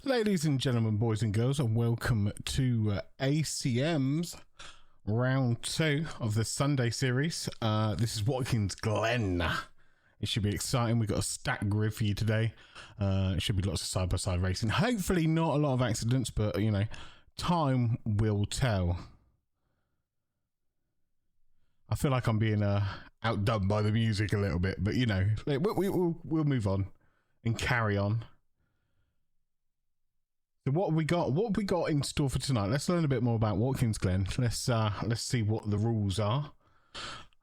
Ladies and gentlemen, boys and girls, and welcome to ACM's round 2 of the Sunday series. This is Watkins Glen. It should be exciting. We've got a stacked grid for you today. It should be lots of side-by-side racing. Hopefully not a lot of accidents, but, you know, time will tell. I feel like I'm being outdone by the music a little bit, but, you know, we'll move on and carry on. So what have we got? What have we got in store for tonight? Let's learn a bit more about Watkins Glen. Let's see what the rules are.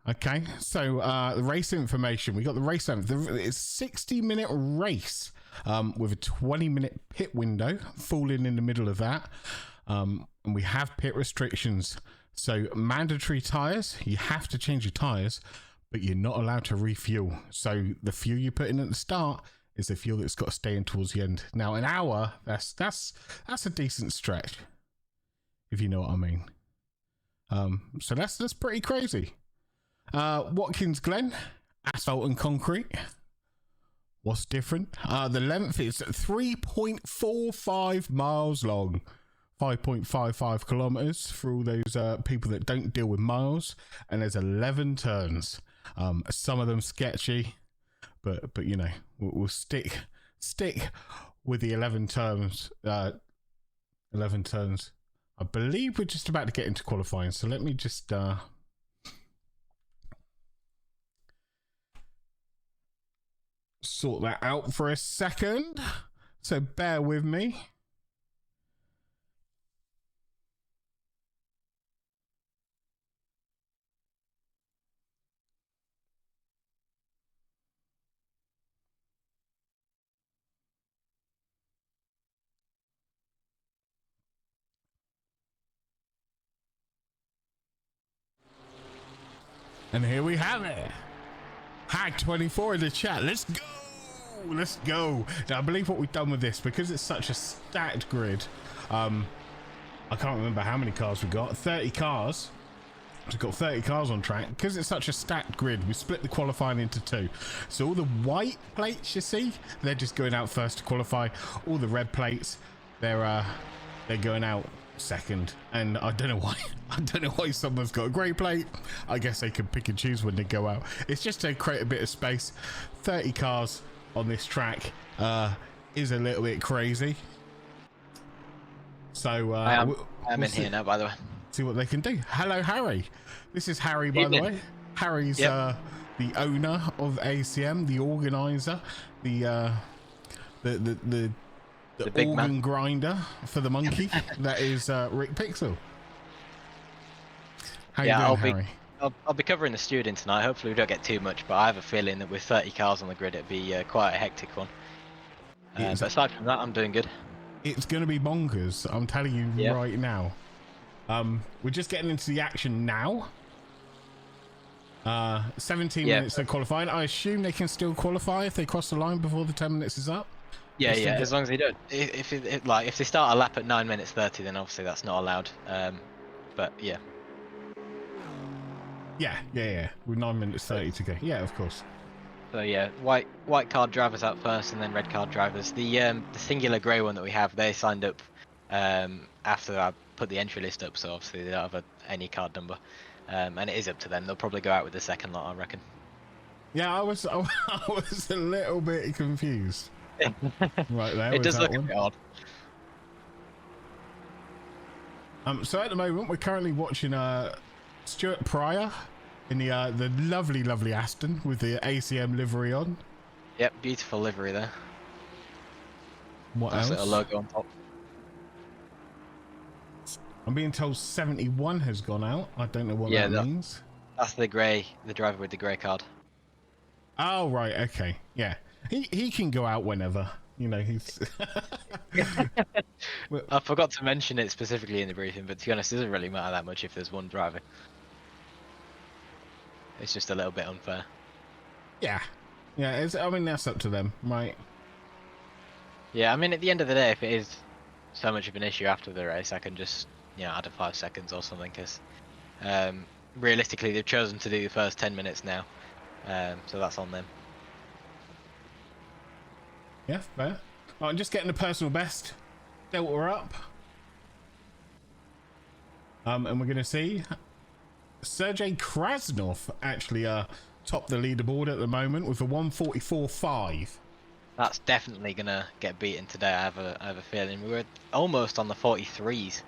Okay, so the race information. We got the race. It's a 60-minute race with a 20-minute pit window falling in the middle of that. And we have pit restrictions. So mandatory tires. You have to change your tires, but you're not allowed to refuel. So the fuel you put in at the start is the fuel that's got to stay in towards the end. Now, an hour, that's a decent stretch, if you know what I mean. So that's pretty crazy. Watkins Glen, asphalt and concrete. What's different? The length is 3.45 miles long, 5.55 kilometers for all those people that don't deal with miles, and there's 11 turns. Some of them sketchy. But you know, we'll stick with the 11 turns. 11 turns. I believe we're just about to get into qualifying. So let me just sort that out for a second. So bear with me. And here we have it. Hack24 in the chat. Let's go. Let's go. Now, I believe what we've done with this, because it's such a stacked grid, I can't remember how many cars we got. 30 cars. We've got 30 cars on track. Because it's such a stacked grid, we split the qualifying into 2. So all the white plates you see, they're just going out first to qualify. All the red plates, they're going out second. And I don't know why someone's got a grey plate. I guess they can pick and choose when they go out. It's just to create a bit of space. 30 cars on this track is a little bit crazy. So I'm in here now, by the way. See what they can do. Hello, Harry. This is Harry, by the way. Harry's the owner of ACM, the organizer, the organ man grinder for the monkey. That is Rick Pixel. How you doing, Harry? I'll be covering the student tonight. Hopefully we don't get too much, but I have a feeling that with 30 cars on the grid, it'd be quite a hectic one. But aside from that, I'm doing good. It's going to be bonkers. I'm telling you right now. We're just getting into the action now. 17 minutes to qualifying. I assume they can still qualify if they cross the line before the 10 minutes is up. Yeah, as long as they don't. If they start a lap at 9 minutes 30, then obviously that's not allowed. But yeah. Yeah. With 9 minutes 30 to go. Yeah, of course. So yeah, white card drivers out first, and then red card drivers. The singular grey one that we have, they signed up after I put the entry list up, so obviously they don't have any card number, and it is up to them. They'll probably go out with the second lot, I reckon. Yeah, I was a little bit confused. Right there. It does look a bit odd. So at the moment we're currently watching Stuart Pryor in the lovely Aston with the ACM livery on. Yep, beautiful livery there. What else? A logo on top. I'm being told 71 has gone out. I don't know what that means. That's the driver with the grey card. Oh right, okay, yeah. He can go out whenever. You know, he's. I forgot to mention it specifically in the briefing, but to be honest, it doesn't really matter that much if there's one driver. It's just a little bit unfair. Yeah. I mean, that's up to them, right? Yeah, I mean, at the end of the day, if it is so much of an issue after the race, I can just add a 5 seconds or something, because realistically, they've chosen to do the first 10 minutes now, so that's on them. Yeah, fair. I'm just getting the personal best Delta up. And we're going to see Sergey Krasnov actually top the leaderboard at the moment with a 1:44.5. That's definitely gonna get beaten today. I have a feeling. We were almost on the 43s.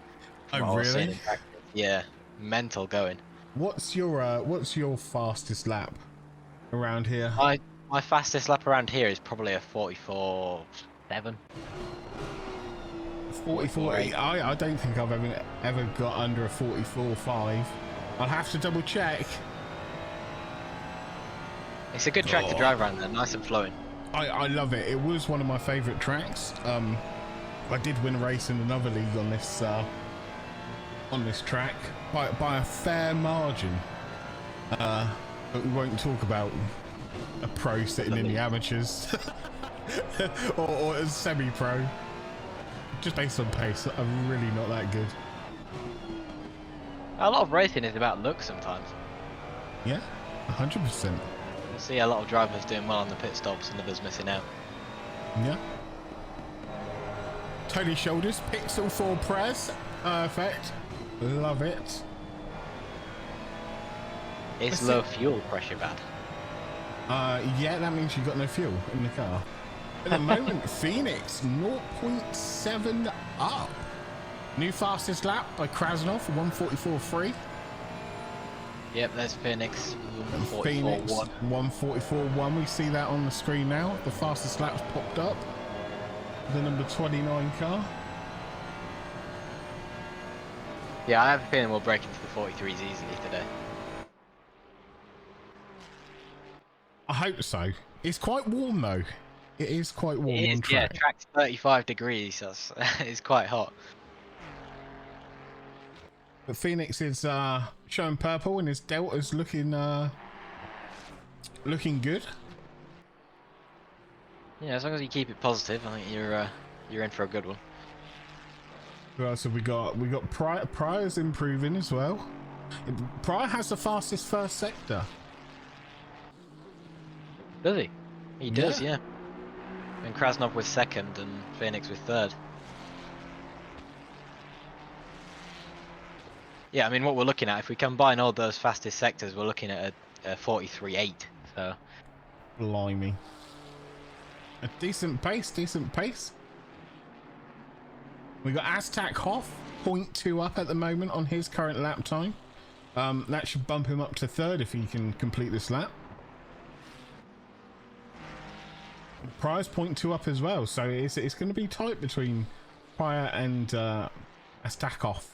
From what I was seeing Really? in practice. Yeah, mental going. What's your fastest lap around here? My fastest lap around here is probably a 44.7. 44. I don't think I've ever got under a 44.5. I'll have to double check. It's a good track to drive around there, nice and flowing. I love it. It was one of my favorite tracks. I did win a race in another league on this track by a fair margin. But we won't talk about a pro sitting in the amateurs or a semi-pro. Just based on pace, I'm really not that good. A lot of racing is about luck sometimes. Yeah, 100%. You see a lot of drivers doing well on the pit stops and others missing out. Yeah. Tony Shoulders, Pixel 4 Prez. Perfect. Love it. Is low fuel pressure bad? Yeah, that means you've got no fuel in the car. At the moment, Phoenix 0.7 up. New fastest lap by Krasnov, 1:44.3. Yep, there's Phoenix. Phoenix 144.1. 1:44.1. We see that on the screen now. The fastest lap's popped up. The number 29 car. Yeah, I have a feeling we'll break into the 43s easily today. I hope so. It's quite warm though. It is quite warm on track. Yeah, track's 35 degrees. That's it's quite hot. But Phoenix is showing purple and his Delta's looking good. Yeah, as long as you keep it positive, I think you're in for a good one. Who else have we got? We got Pryor's improving as well. Pryor has the fastest first sector. Does he? He does, yeah. And Krasnov was second and Phoenix was third. Yeah, I mean, what we're looking at, if we combine all those fastest sectors, we're looking at a 43.8. So. Blimey. A decent pace. We got Aztec Hoff, 0.2 up at the moment on his current lap time. That should bump him up to third if he can complete this lap. Pryor's 0.2 up as well, so it's going to be tight between Pryor and Astakov.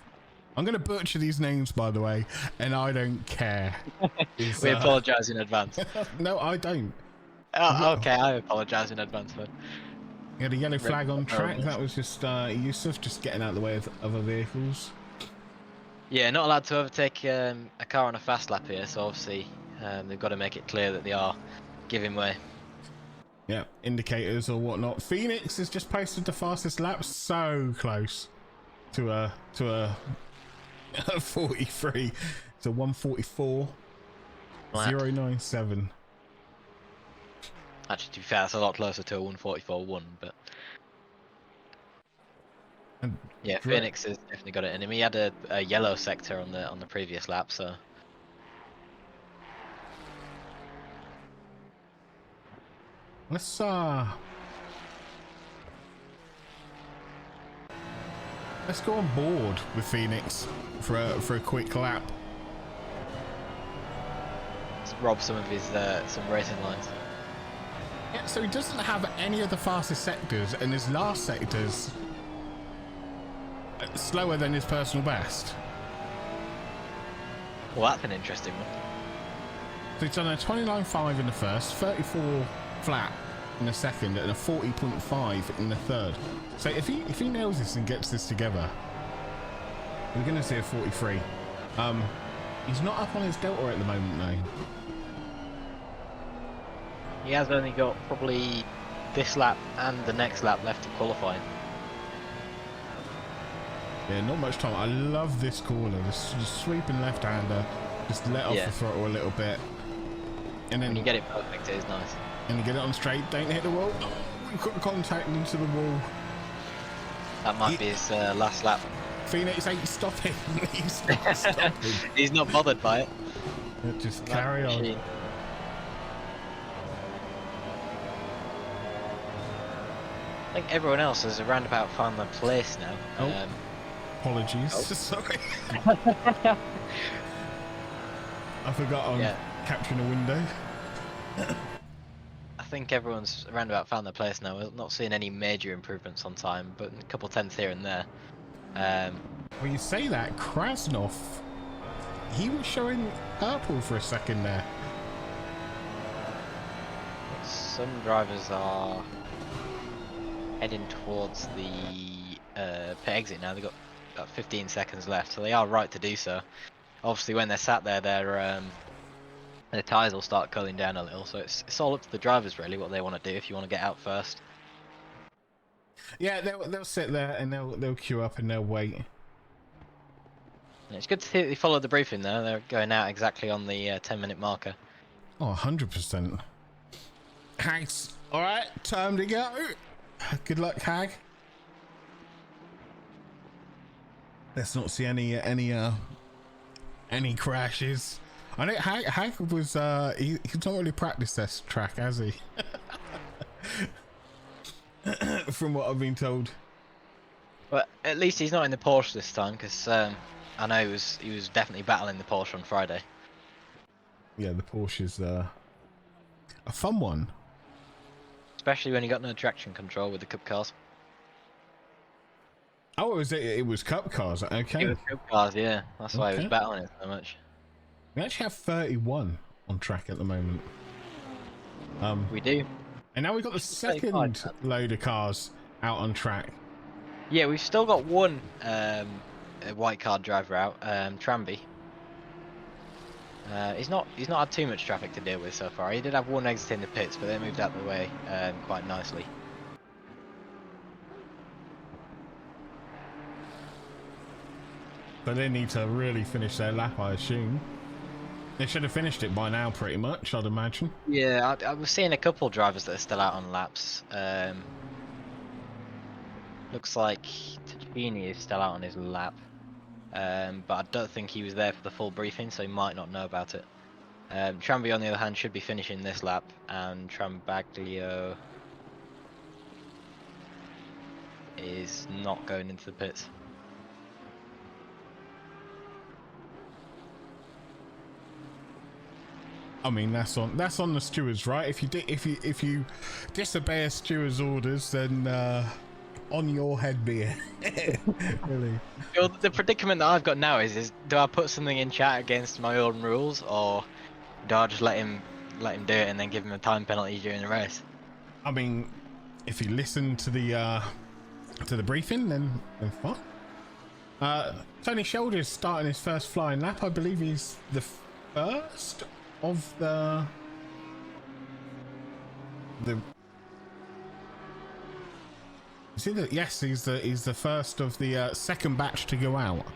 I'm going to butcher these names, by the way, and I don't care. We apologise in advance. No, I don't. Oh, okay, I apologise in advance. But you had a yellow flag on track. That was just Yusuf just getting out of the way of other vehicles. Yeah, not allowed to overtake a car on a fast lap here, so obviously they've got to make it clear that they are giving way. Yeah, indicators or whatnot. Phoenix has just posted the fastest lap, so close to a 43. It's a 1:44.097. Actually, to be fair, that's a lot closer to a 1:44.1, but yeah, Phoenix has definitely got it in him. He had a yellow sector on the previous lap, so. Let's go on board with Phoenix for a quick lap. Let's rob some of his some racing lines. Yeah, so he doesn't have any of the fastest sectors, and his last sector's slower than his personal best. Well, that's an interesting one. So he's done a 29.5 in the first, 34 flat in the second, and a 40.5 in the third. So if he nails this and gets this together, we're going to see a 43. He's not up on his Delta at the moment though. He has only got probably this lap and the next lap left to qualify. Yeah, not much time. I love this corner, this sweeping left-hander. Just let off the throttle a little bit, and then when you get it perfect, it is nice. And you get it on straight. Don't hit the wall. Oh, we've got contact into the wall. That might be his last lap. Phoenix ain't stopping. He's not stopping. He's not bothered by it. Just That carry on. machine. I think everyone else has around about found their place now. Oh. Apologies. Oh. Sorry. I forgot I'm capturing a window. I think everyone's around about found their place now. We're not seeing any major improvements on time, but a couple tenths here and there. When you say that, Krasnov, he was showing purple for a second there. Some drivers are heading towards the pit exit now. They've got about 15 seconds left, so they are right to do so. Obviously, when they're sat there, their tyres will start cooling down a little. So it's all up to the drivers really what they want to do. If you want to get out first. Yeah, they'll sit there and they'll queue up and they'll wait. And it's good to see that they followed the briefing though. They're going out exactly on the 10-minute marker. Oh, 100%. Hag's all right. Time to go. Good luck, Hag. Let's not see any crashes. I know Hag was he's not really practiced this track, has he? From what I've been told. But at least he's not in the Porsche this time, because I know he was definitely battling the Porsche on Friday. Yeah, the Porsche's a fun one. Especially when you got no traction control with the Cup cars. Oh, it was Cup cars. Okay. It was Cup cars, yeah. That's why he was battling it so much. We actually have 31 on track at the moment. We do. And now we've got the second load of cars out on track. Yeah, we've still got one white card driver out, Tranby. He's not had too much traffic to deal with so far. He did have one exit in the pits, but they moved out the way quite nicely. But they need to really finish their lap, I assume. They should have finished it by now, pretty much, I'd imagine. Yeah, I was seeing a couple of drivers that are still out on laps. Looks like Tachini is still out on his lap. But I don't think he was there for the full briefing, so he might not know about it. Tranby, on the other hand, should be finishing this lap, and Trambaglio is not going into the pits. I mean, that's on the stewards, right? If you disobey a steward's orders, then on your head be it. Really. Well, the predicament that I've got now is do I put something in chat against my own rules, or do I just let him do it and then give him a time penalty during the race? I mean, if you listen to the briefing, then fine. Tony Shoulder's starting his first flying lap. I believe he's the first of the yes, he's the first of the second batch to go out.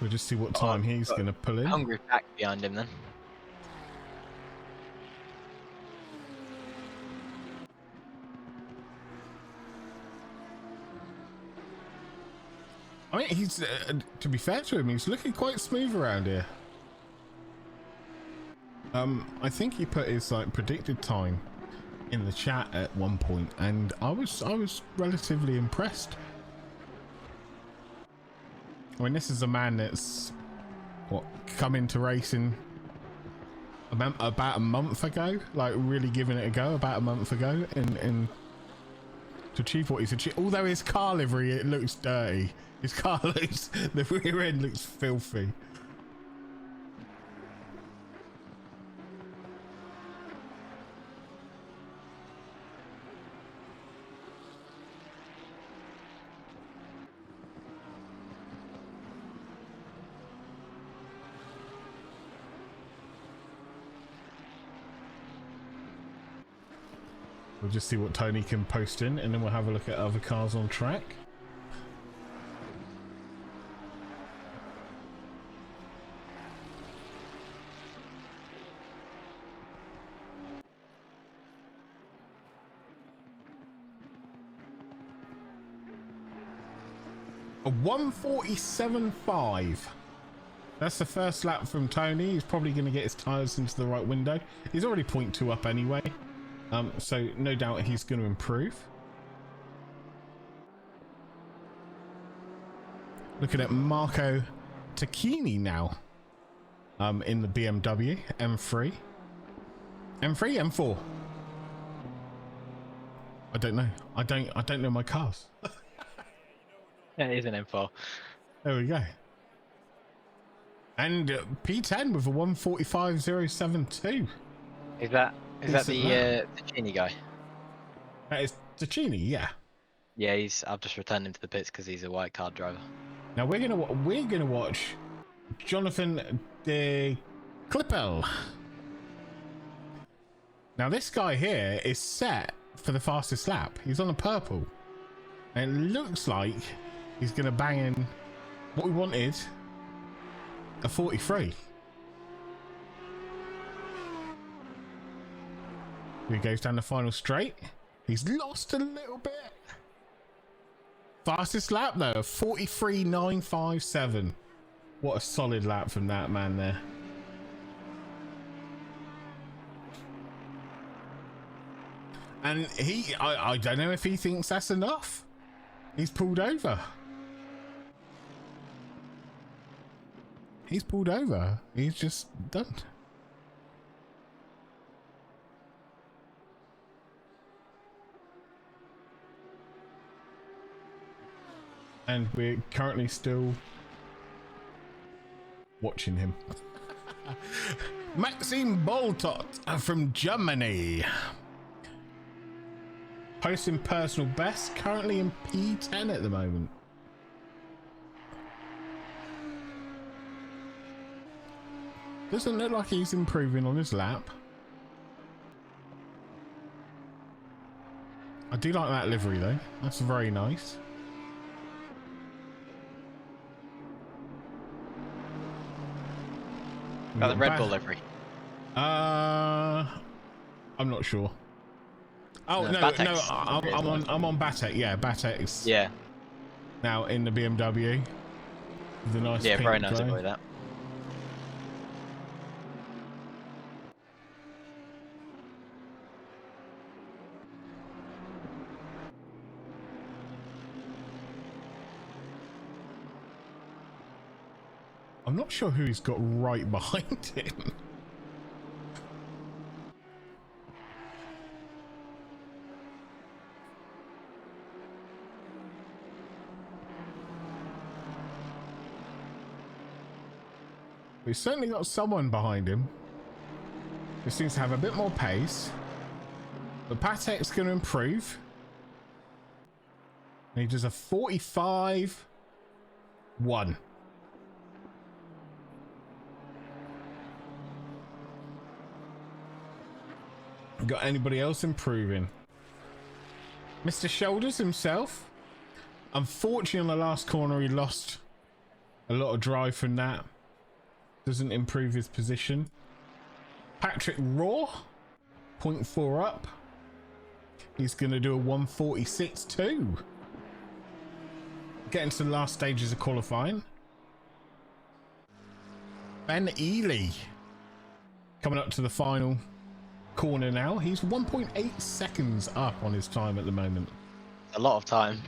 We'll just see what time he's going to pull in. Hungry pack behind him then. I mean, he's to be fair to him, he's looking quite smooth around here. I think he put his predicted time in the chat at one point, and I was relatively impressed. I mean, this is a man that's come into racing about a month ago, really giving it a go about a month ago, and to achieve what he's achieved. Although his car livery, it looks dirty. His car looks, the rear end looks filthy. We'll just see what Tony can post in, and then we'll have a look at other cars on track. A 147.5. That's the first lap from Tony. He's probably going to get his tyres into the right window. He's already 0.2 up anyway. So no doubt he's going to improve. Looking at Marco Tacchini now. In the BMW M3. M4. I don't know. I don't know my cars. Yeah, it is an M4. There we go. And P10 with a 145.072. Is that the Genie guy? That is Tacchini, yeah. Yeah, I've just returned him to the pits because he's a white card driver. Now we're gonna watch Jonathan de Klippel. Now this guy here is set for the fastest lap. He's on a purple, and it looks like he's gonna bang in what we wanted, a 43. He goes down the final straight. He's lost a little bit. Fastest lap though, 43.957. What a solid lap from that man there. And I don't know if he thinks that's enough. He's pulled over. He's pulled over. He's just done. And we're currently still watching him. Maxime Boltot from Germany. Posting personal best, currently in P10 at the moment. Doesn't look like he's improving on his lap. I do like that livery though. That's very nice. Got the Red Bull livery. I'm not sure. Oh no, I'm on Batek. Yeah, Batek's. Yeah. Now in the BMW. The nice. Yeah, very nice to that. I'm not sure who he's got right behind him. We've certainly got someone behind him who seems to have a bit more pace. But Patek's going to improve. And he does a 45.1. Got anybody else improving? Mr. Shoulders himself. Unfortunately, on the last corner, he lost a lot of drive from that. Doesn't improve his position. Patrick Raw, 0.4 up. He's going to do a 146.2. Getting to the last stages of qualifying. Ben Ely coming up to the final corner now. He's 1.8 seconds up on his time at the moment. A lot of time.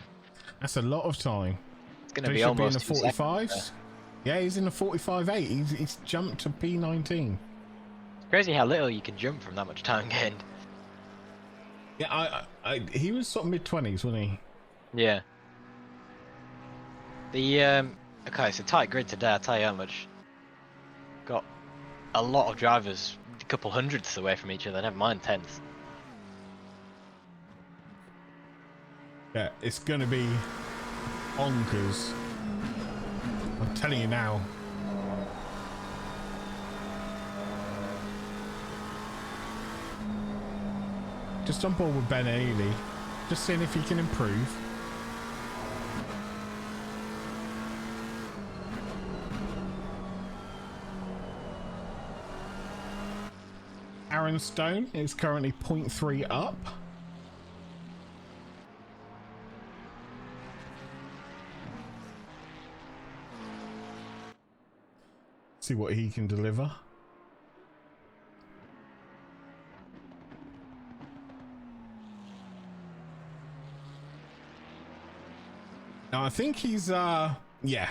That's a lot of time. It's going to be almost in the 45s. Yeah, he's in the 45.8. He's jumped to P19. It's crazy how little you can jump from that much time gained. Yeah, he was sort of mid-20s, wasn't he? Yeah. The okay, it's a tight grid today. I'll tell you how much. Got a lot of drivers, a couple hundredths away from each other. Never mind tenths. Yeah, it's going to be bonkers. I'm telling you now. Just on board with Ben Ely. Just seeing if he can improve. Aaron Stone is currently 0.3 up. See what he can deliver. Now I think he's yeah.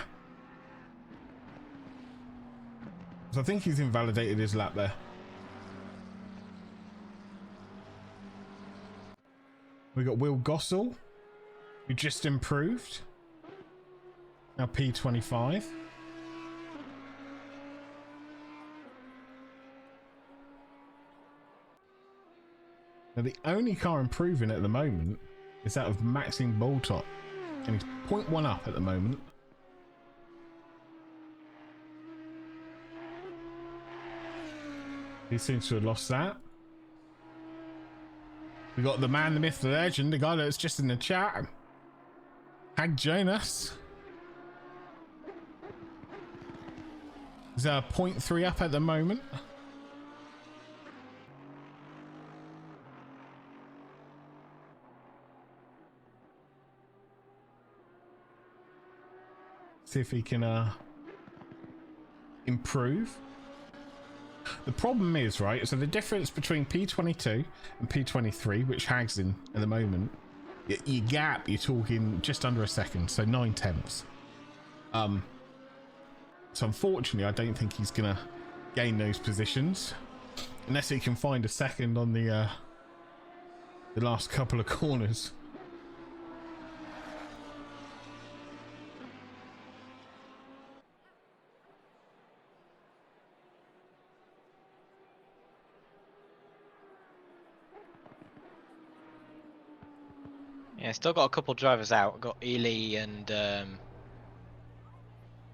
So I think he's invalidated his lap there. We got Will Gossel, who just improved. Now P25. Now the only car improving at the moment is that of Maxine Boltot, and he's 0.1 up at the moment. He seems to have lost that. We got the man, the myth, the legend, the guy that's just in the chat, Hag Jonas. He's 0.3 up at the moment. See if he can improve. The problem is, right, so the difference between P22 and P23, which Hag's in at the moment, your gap, you're talking just under a second, so 9/10. So unfortunately, I don't think he's gonna gain those positions unless he can find a second on the last couple of corners. Yeah, still got a couple drivers out. Got Ely and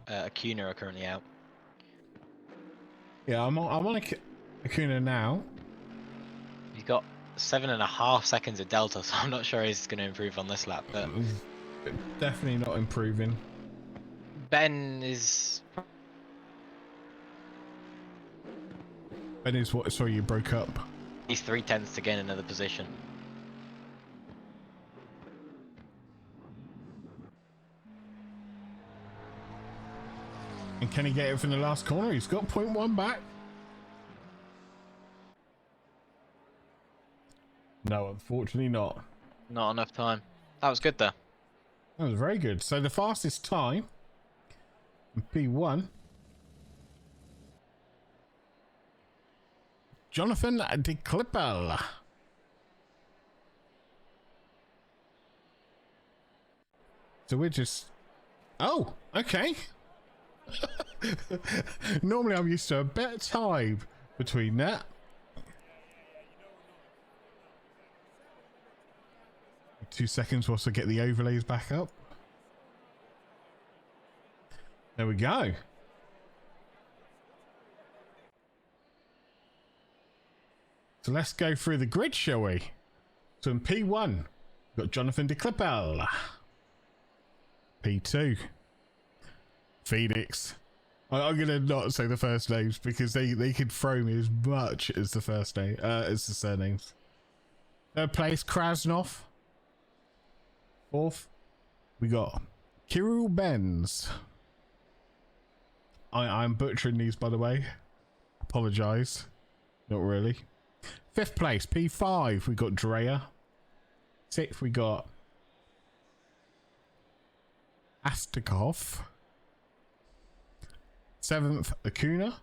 Acuna are currently out. Yeah, I'm on Acuna now. He's got 7.5 seconds of delta, so I'm not sure he's going to improve on this lap. But Definitely not improving. Ben is What? Sorry, you broke up. he's 3/10 to gain another position. And can he get it from the last corner? He's got 0.1 back. No, unfortunately not. Not enough time. That was good though. That was very good. So the fastest time in P1, Jonathan de Klippel. So we're just... Oh, okay. Normally I'm used to a better time between that. Two seconds whilst I get the overlays back up. There we go. So let's go through the grid, shall we? So in P1, we've got Jonathan de Klippel. P2, Phoenix. I'm gonna not say the first names because they could throw me as much as the first name as the surnames. Third place, Krasnov. Fourth, we got Kirill Benz. I'm butchering these, by the way. Apologise. Not really. Fifth place, P5, we got Dreyer. Sixth, we got Astikov. Seventh, Acuna.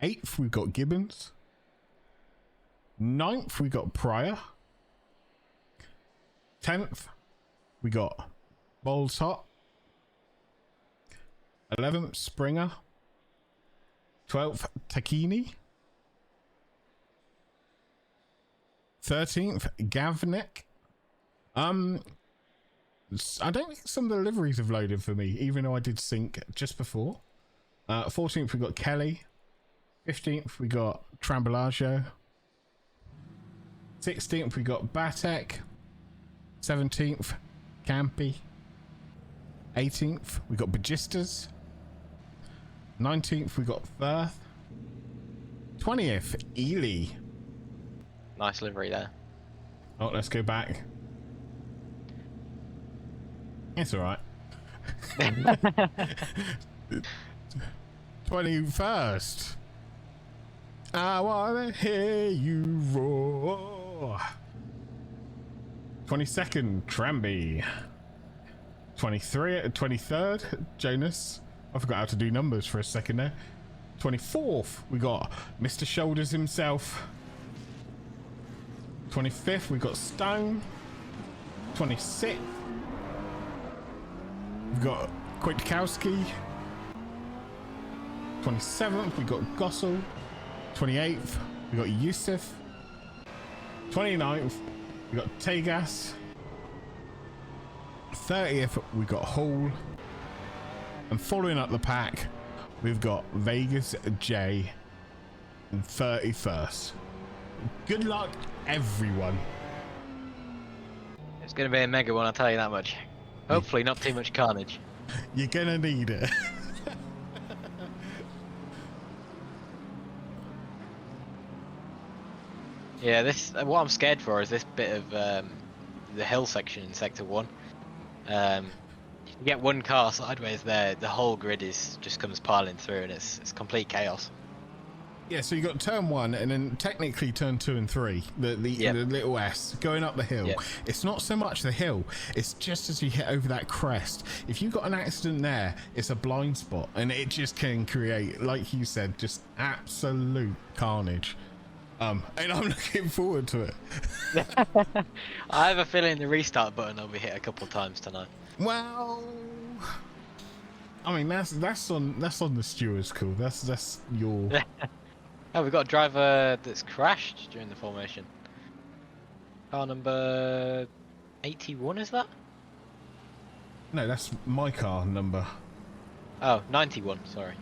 Eighth, we got Gibbons. Ninth, we got Pryor. 10th, we got Boltot. 11th, Springer. 12th, Takini. 13th, Gavnik. I don't think some of the liveries have loaded for me, even though I did sync just before. 14th, we got Kelly. 15th, we got Trambolaggio. 16th, we got Batek. 17th, Campy. 18th, we got Bagistas. 19th, we got Firth. 20th, Ely. Nice livery there. Oh, let's go back. It's alright. 21st. I wanna hear you roar. 22nd, Tranby. 23rd, Jonas. I forgot how to do numbers for a second there. 24th, we got Mr. Shoulders himself. 25th, we got Stone. 26th, we've got Kwiatkowski. 27th, we got Gossel. 28th, we got Yusuf. 29th, we got Tegas. 30th, we got Hall. And following up the pack, we've got Vegas J and 31st. Good luck, everyone. It's going to be a mega one, I'll tell you that much. Hopefully not too much carnage. You're gonna need it. Yeah, this what I'm scared for is this bit of the hill section in Sector 1. You get one car sideways there, the whole grid just comes piling through, and it's complete chaos. Yeah, so you got turn 1 and then technically turn 2 and 3, the little S going up the hill. Yep. It's not so much the hill, it's just as you hit over that crest. If you've got an accident there, it's a blind spot, and it just can create, like you said, just absolute carnage. And I'm looking forward to it. I have a feeling the restart button will be hit a couple of times tonight. Well, I mean that's on the steward's call. That's your. Oh, we've got a driver that's crashed during the formation. Car number 81, is that? No, that's my car number. Oh, 91, sorry.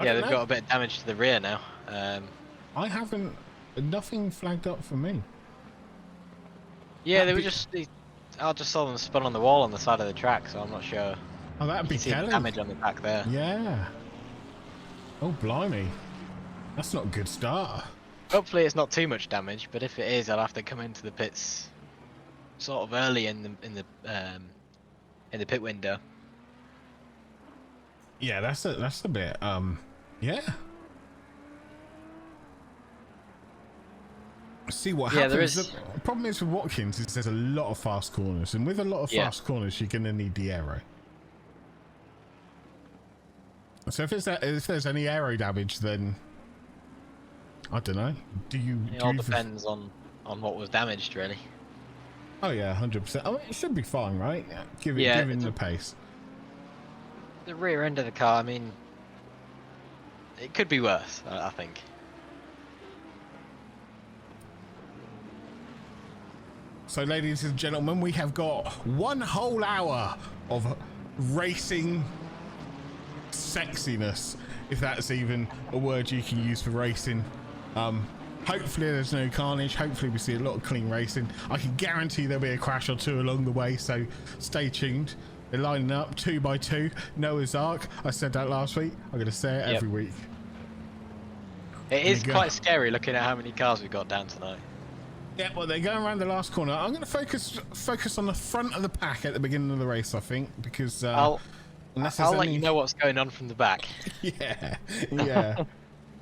Yeah, they've got a bit of damage to the rear now. I haven't. Nothing flagged up for me. Yeah, they were I just saw them spun on the wall on the side of the track, so I'm not sure. Oh, that'd be See the Kelly. damage on the back there. Yeah. Oh, blimey. That's not a good start. Hopefully it's not too much damage, but if it is, I'll have to come into the pits sort of early in the pit window. Yeah, that's a bit. Yeah. See what happens. There is. The problem is with Watkins is there's a lot of fast corners, and with a lot of fast corners, you're gonna need the aero. So if there's any aero damage, then I don't know. It all depends on what was damaged, really. Oh yeah, 100%. I mean, it should be fine, right? Give it the pace. The rear end of the car, I mean, it could be worse, I think. So, ladies and gentlemen, we have got 1 whole hour of racing sexiness, if that's even a word you can use for racing. Hopefully there's no carnage. Hopefully we see a lot of clean racing. I can guarantee there'll be a crash or two along the way, so stay tuned. They're lining up 2 by 2, Noah's Ark. I said that last week. I'm going to say it every week. It is quite scary looking at how many cars we've got down tonight. Yeah, well, they're going around the last corner. I'm going to focus on the front of the pack at the beginning of the race, I think, because I'll let you know what's going on from the back. Yeah.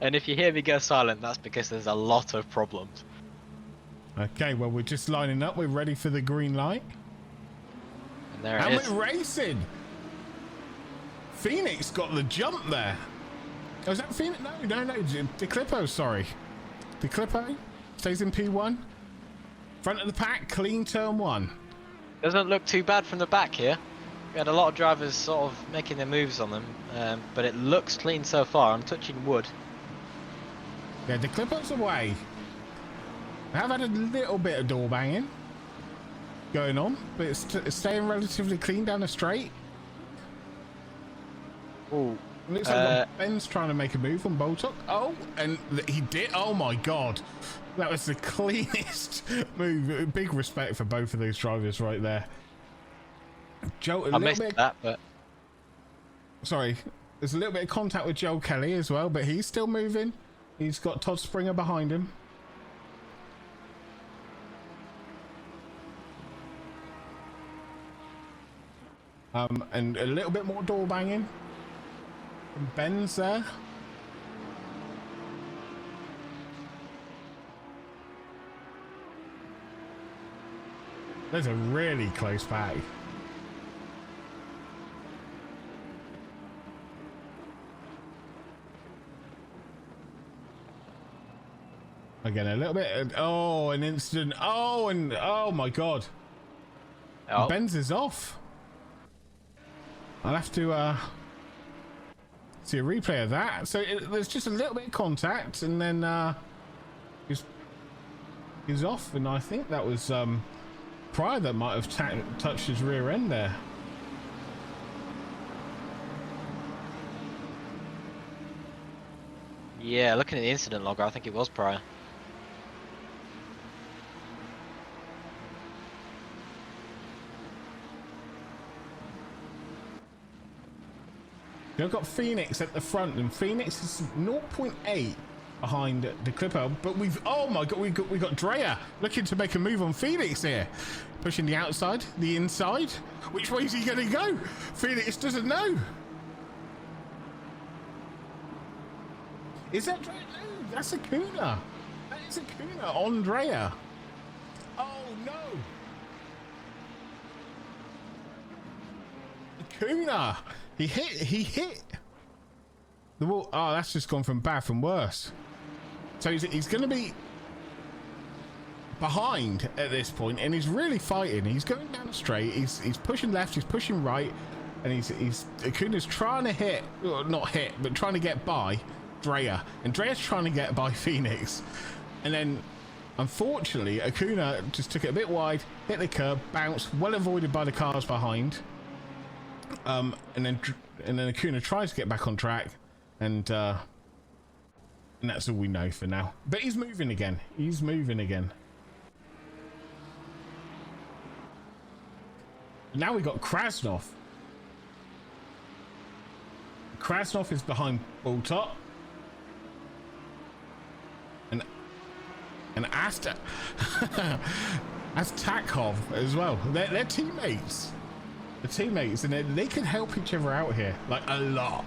And if you hear me go silent, that's because there's a lot of problems. Okay, well, we're just lining up. We're ready for the green light. And there it is. And we're racing. Phoenix got the jump there. Oh, is that Phoenix? No. DeClippo, sorry. DeClippo stays in P1. Front of the pack, clean turn 1. Doesn't look too bad from the back here. We had a lot of drivers sort of making their moves on them, but it looks clean so far. I'm touching wood. Yeah, DeClippo's away. I have had a little bit of door banging going on, but it's staying relatively clean down the straight. Ooh. Looks like Ben's trying to make a move on Boltock. Oh, and he did. Oh my god. That was the cleanest move. Big respect for both of those drivers right there. Joe, I missed that, but... Sorry. There's a little bit of contact with Joel Kelly as well, but he's still moving. He's got Todd Springer behind him. And a little bit more door banging from Ben's there. There's a really close pack. Again, a little bit. Oh, an incident. Oh, and oh my god. Oh. Ben's is off. I'll have to see a replay of that. So there's just a little bit of contact, and then he's off. And I think that was Pryor that might have touched his rear end there. Yeah, looking at the incident log, I think it was Pryor. You've got Phoenix at the front, and Phoenix is 0.8 behind the Clipper. But we've, oh my god, we got Drea looking to make a move on Phoenix here, pushing the outside, the inside. Which way is he going to go? Phoenix doesn't know. Is that Drea? No, that's Acuna. That is Acuna on Drea. Oh no. Acuna. He hit the wall. Oh, that's just gone from bad from worse. So he's going to be behind at this point, and he's really fighting. He's going down straight. He's pushing left. He's pushing right, and he's Acuna's trying to hit, well, not hit, but trying to get by Drea, and Drea's trying to get by Phoenix, and then unfortunately Acuna just took it a bit wide, hit the curb, bounced, well avoided by the cars behind. And then Acuna tries to get back on track, and that's all we know for now. But he's moving again. He's moving again. Now we got Krasnov. Krasnov is behind Bulltop. And Astakov as well. They're teammates. The teammates, and they can help each other out here like a lot.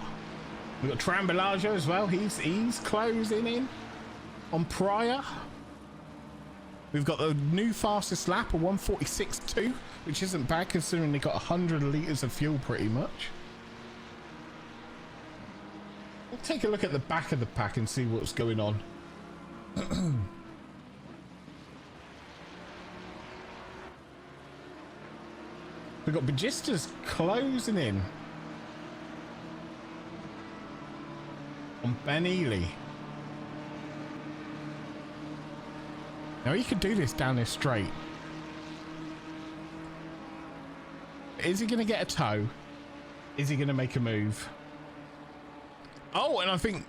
We've got Trambilaggio as well. He's closing in on Pryor. We've got the new fastest lap, a 146.2, which isn't bad considering they got 100 litres of fuel pretty much. We'll take a look at the back of the pack and see what's going on. We've got Bagistas closing in on Ben Ely. Now he could do this down this straight. Is he going to get a tow? Is he going to make a move? Oh, and I think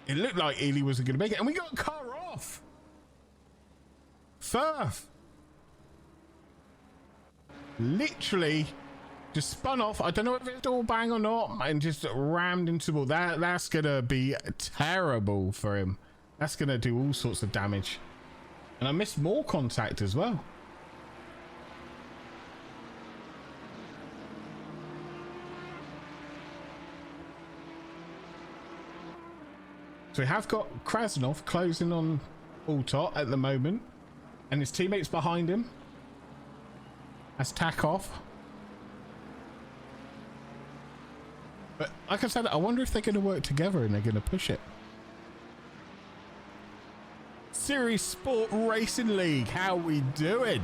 it looked like Ely wasn't going to make it, and we got a car off. Firth literally just spun off. I don't know if it's all bang or not, and just rammed into the wall. That's gonna be terrible for him. That's gonna do all sorts of damage. And I missed more contact as well. So we have got Krasnov closing on Bulltop at the moment, and his teammates behind him. That's Takov. But like I said, I wonder if they're going to work together and they're going to push it. Series Sport Racing League, how we doing?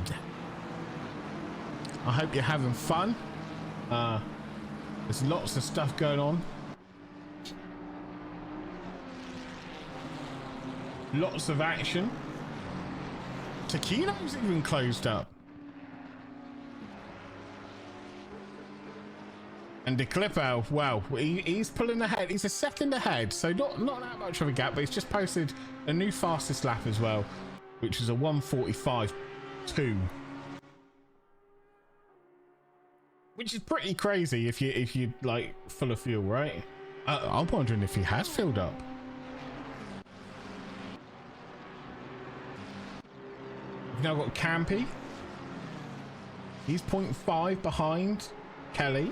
I hope you're having fun. There's lots of stuff going on. Lots of action. Taquino's even closed up. And De Clippo, well, he's pulling ahead. He's a second ahead, so not that much of a gap, but he's just posted a new fastest lap as well, which is a 1:45.2, which is pretty crazy if you like full of fuel, right? I'm wondering if he has filled up. We've now got Campy. He's 0.5 behind Kelly.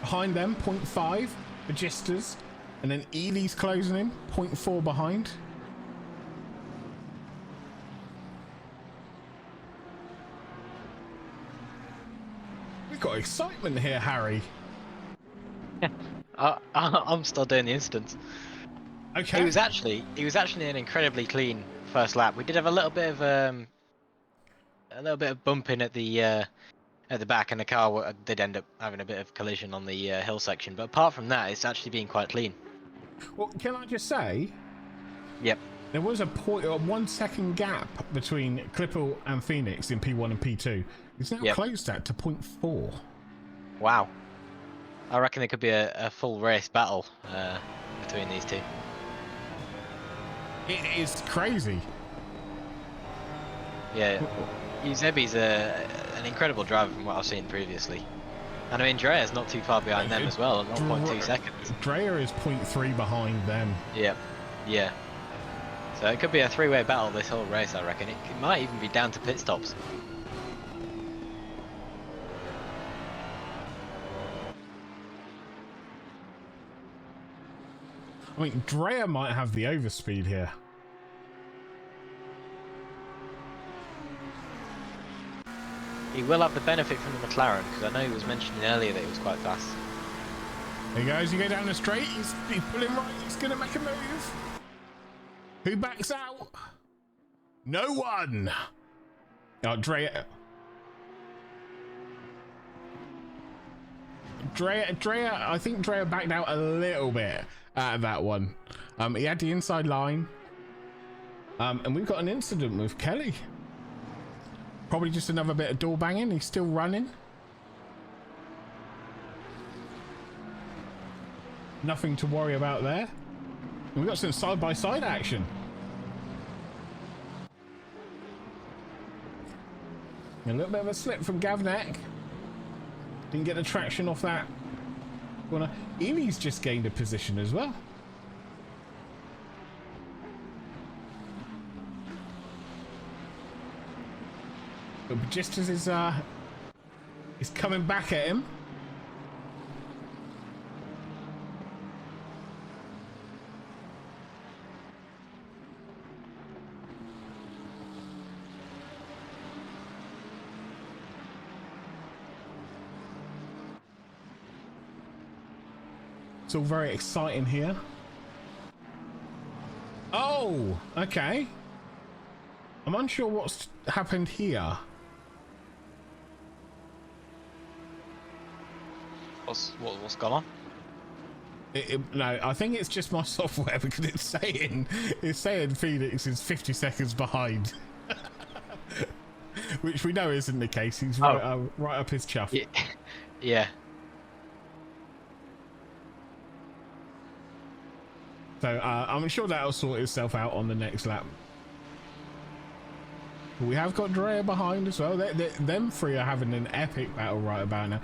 Behind them, 0.5, Magistas. And then Ely's closing in, 0.4 behind. We've got excitement here, Harry. I'm still doing the instance. Okay. It was actually an incredibly clean first lap. We did have a little bit of bumping at the back, and the car did end up having a bit of collision on the hill section. But apart from that, it's actually been quite clean. Well, can I just say? Yep. There was a 1 second gap between Clipple and Phoenix in P1 and P2. It's now closed that to 0.4. Wow. I reckon there could be a full race battle between these two. It is crazy. Yeah, Eusebi's an incredible driver from what I've seen previously. And I mean, Drea's not too far behind them as well, at 1.2 seconds. Drea is 0.3 behind them. Yep, yeah. So it could be a three-way battle this whole race, I reckon. It might even be down to pit stops. I mean, Drea might have the overspeed here. He will have the benefit from the McLaren, because I know he was mentioning earlier that he was quite fast. There he goes, you go down the straight, he's pulling right, he's going to make a move. Who backs out? No one. Oh, Drea, I think Drea backed out a little bit out of that one. He had the inside line. And we've got an incident with Kelly. Probably just another bit of door banging. He's still running. Nothing to worry about there. And we've got some side-by-side action. A little bit of a slip from Gavnek. Didn't get the traction off that corner. Ely's just gained a position as well. But just as is coming back at him. It's all very exciting here. Oh, okay. I'm unsure what's happened here. What's gone on? No, I think it's just my software because it's saying Phoenix is 50 seconds behind, which we know isn't the case. He's right up his chuff. Yeah. So I'm sure that'll sort itself out on the next lap. But we have got Drea behind as well. Them three are having an epic battle right about now.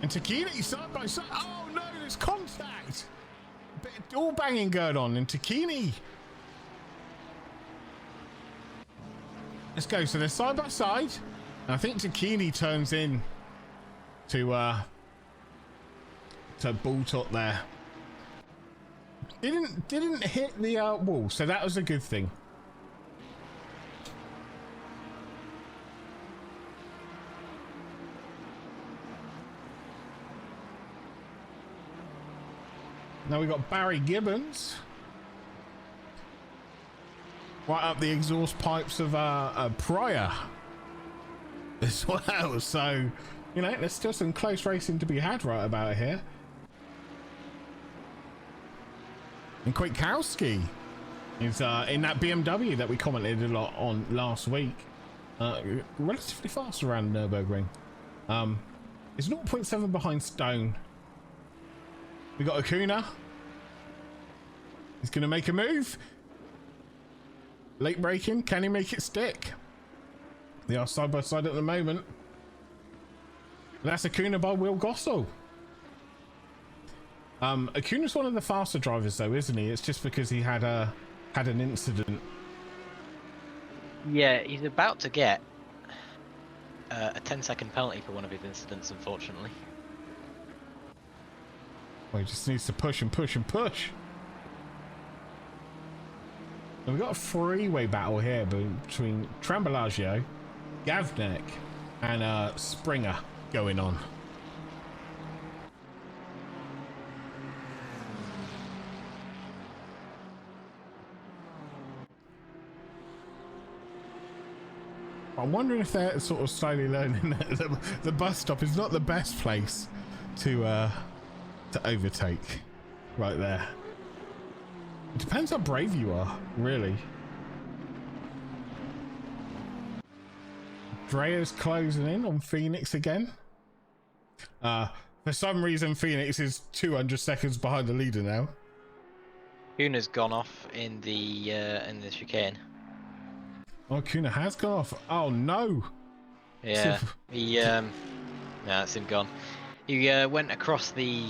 And Takini side by side. Oh no, there's contact. A bit of door banging going on. And Takini. Let's go. So they're side by side. And I think Takini turns in to ball top there. Didn't hit the wall, so that was a good thing. Now we got Barry Gibbons right up the exhaust pipes of Pryor as well. So, you know, there's still some close racing to be had right about here. And Kwiatkowski is in that BMW that we commented a lot on last week. Relatively fast around the Nürburgring. It's 0.7 behind Stone. We got Acuna. He's going to make a move. Late braking. Can he make it stick? They are side by side at the moment. That's Acuna by Will Gossel. Acuna's one of the faster drivers though, isn't he? It's just because he had an incident. Yeah, he's about to get a 10-second penalty for one of his incidents, unfortunately. Well, he just needs to push and push and push. And we've got a three-way battle here between Trambalaggio, Gavnek, and Springer going on. I'm wondering if they're sort of slowly learning that the bus stop is not the best place to overtake. Right there. It depends how brave you are, really. Drea's closing in on Phoenix again. For some reason, Phoenix is 200 seconds behind the leader now. Kuna's gone off in the chicane. Oh, Kuna has gone off. Oh no! Yeah, he no, that's him gone. He went across the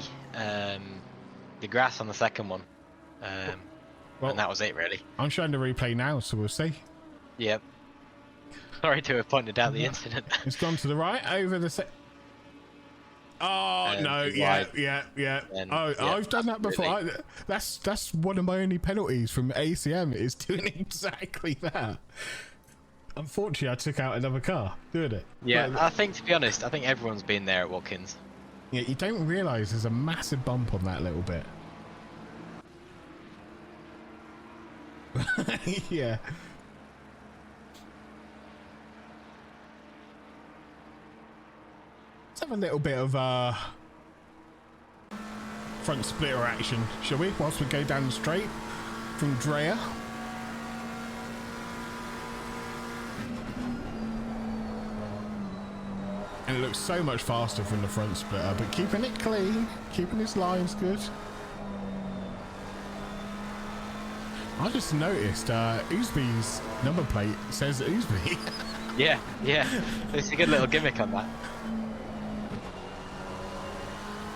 grass on the second one, well, and that was it really. I'm showing the replay now, so we'll see. Yep. Sorry to have pointed out the incident. It's gone to the right over the Oh no! Yeah. And, Oh, yeah, I've done that before. really. That's one of my only penalties from ACM is doing exactly that. Unfortunately, I took out another car doing it. Yeah, But, I think, to be honest, I think everyone's been there at Watkins. yeah, you don't realise there's a massive bump on that little bit. Yeah. Let's have a little bit of front splitter action, shall we? Whilst we go down the straight from Drea. And it looks so much faster from the front splitter, but keeping it clean, keeping his lines good. I just noticed Oosby's number plate says Oosby. Yeah, there's a good little gimmick on that.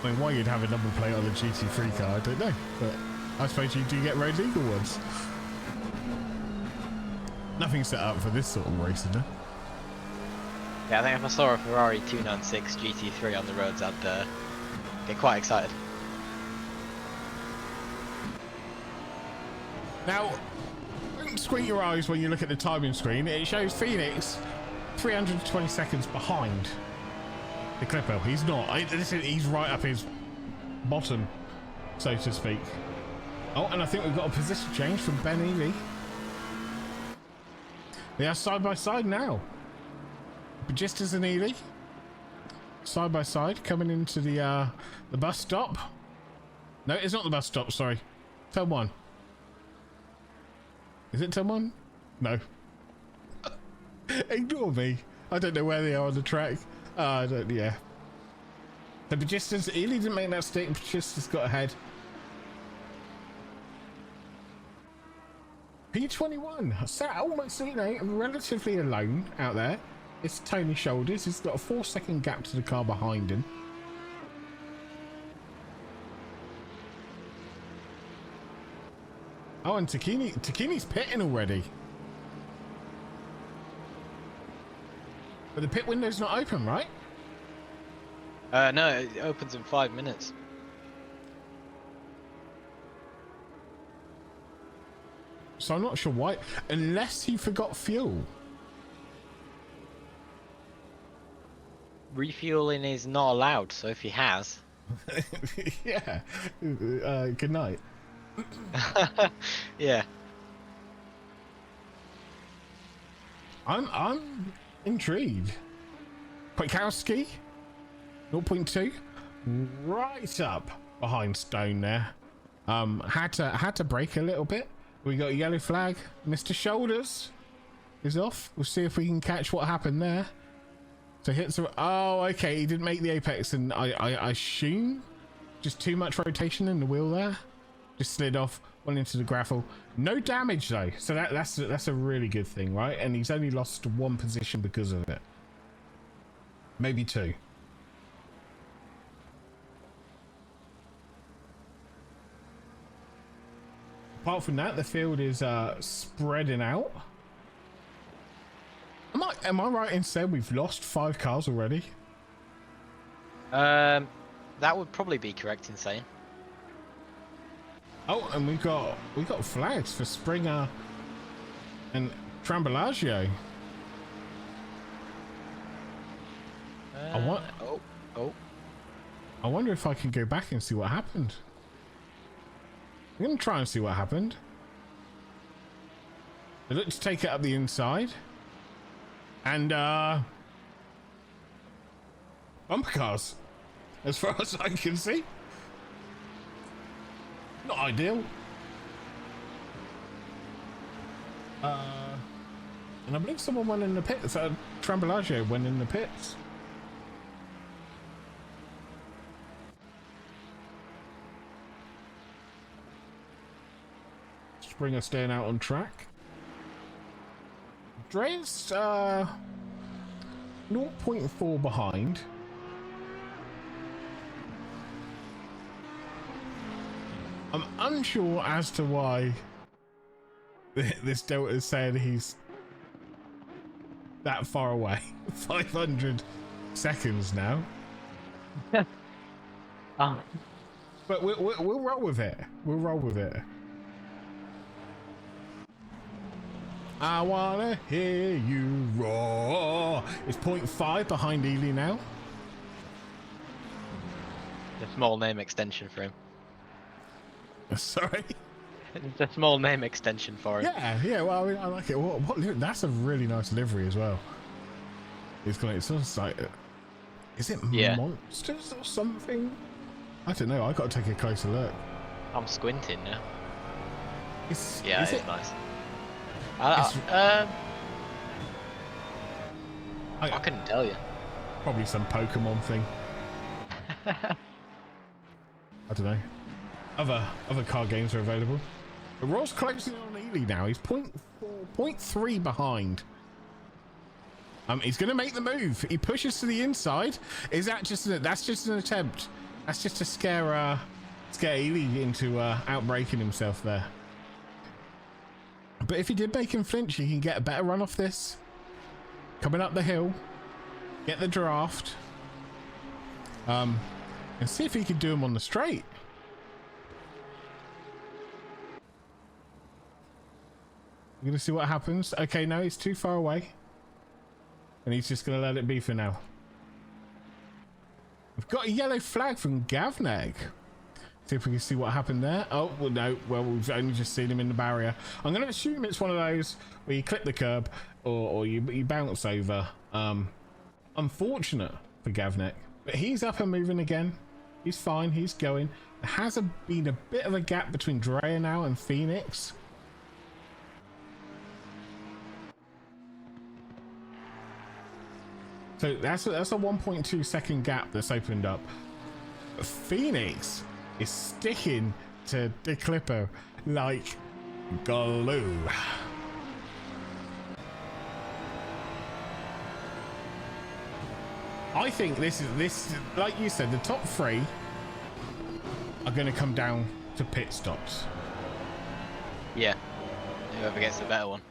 I mean, why you'd have a number plate on a GT3 car, I don't know. But I suppose you do get road legal ones. Nothing set up for this sort of racing, though. Yeah, I think if I saw a Ferrari 296 GT3 on the roads, I'd get quite excited. Now, don't squint your eyes when you look at the timing screen. It shows Phoenix 320 seconds behind the Clipper. He's not. He's right up his bottom, so to speak. Oh, and I think we've got a position change from Ben Ely. They are side by side now. But just as an Ely, side by side, coming into the bus stop. No, it's not the bus stop. Sorry, turn one. Is it turn one? No. Ignore me. I don't know where they are on the track. I don't. Yeah. The Bagistas, Ely didn't make that stick. Bagistas got ahead. P21 sat almost, relatively alone out there. It's Tony Shoulders. He's got a 4-second gap to the car behind him. Oh, and Takini's pitting already. But the pit window's not open, right? No, it opens in 5 minutes. So I'm not sure why, unless he forgot fuel. Refueling is not allowed, so if he has... Yeah. Good night. Yeah. I'm intrigued. Kwiatkowski 0.2 right up behind Stone there. Had to brake a little bit. We got a yellow flag. Mr. Shoulders is off. We'll see if we can catch what happened there. So hits the... Oh, okay. He didn't make the apex, and I assume just too much rotation in the wheel there. Just slid off, went into the gravel. No damage though, so that's a really good thing, right? And he's only lost one position because of it. Maybe two. Apart from that, the field is spreading out. Am I right in saying we've lost 5 cars already? That would probably be correct in saying. Oh, and we got flags for Springer and Trambalaggio. I wonder if I can go back and see what happened. I'm gonna try and see what happened. They look to take it up the inside, and bumper cars, as far as I can see. Not ideal. And I believe someone went in the pits. Trambalaggio went in the pits. Springer staying out on track. Dre's 0.4 behind. I'm unsure as to why this Delta said he's that far away. 500 seconds now. Oh. But we'll roll with it. We'll roll with it. I wanna hear you roar. It's 0.5 behind Ely now. A small name extension for him. Sorry. It's a small name extension for him. Yeah. Well, I mean, I like it. What that's a really nice livery as well. It's sort of like, is it monsters or something? I don't know. I got to take a closer look. I'm squinting now. It's nice. I couldn't tell you. Probably some Pokemon thing. I don't know. Other car games are available. But Ross closing on Ely now. He's 0.3 behind. He's going to make the move. He pushes to the inside. Is that that's just an attempt? That's just to scare Ely into outbraking himself there. But if he did make him flinch, he can get a better run off this. Coming up the hill, get the draft, and see if he could do him on the straight. We're gonna see what happens. Okay, no, he's too far away, and he's just gonna let it be for now. We've got a yellow flag from Gavneg. See if we can see what happened there. Oh, well, no. Well, we've only just seen him in the barrier. I'm going to assume it's one of those where you clip the curb or you bounce over. Unfortunate for Gavnek. But he's up and moving again. He's fine. He's going. There has been a bit of a gap between Drea now and Phoenix. So that's a 1.2 second gap that's opened up. But Phoenix is sticking to the clipper like glue. I think this like you said, the top 3 are going to come down to pit stops. Yeah, whoever gets the better one.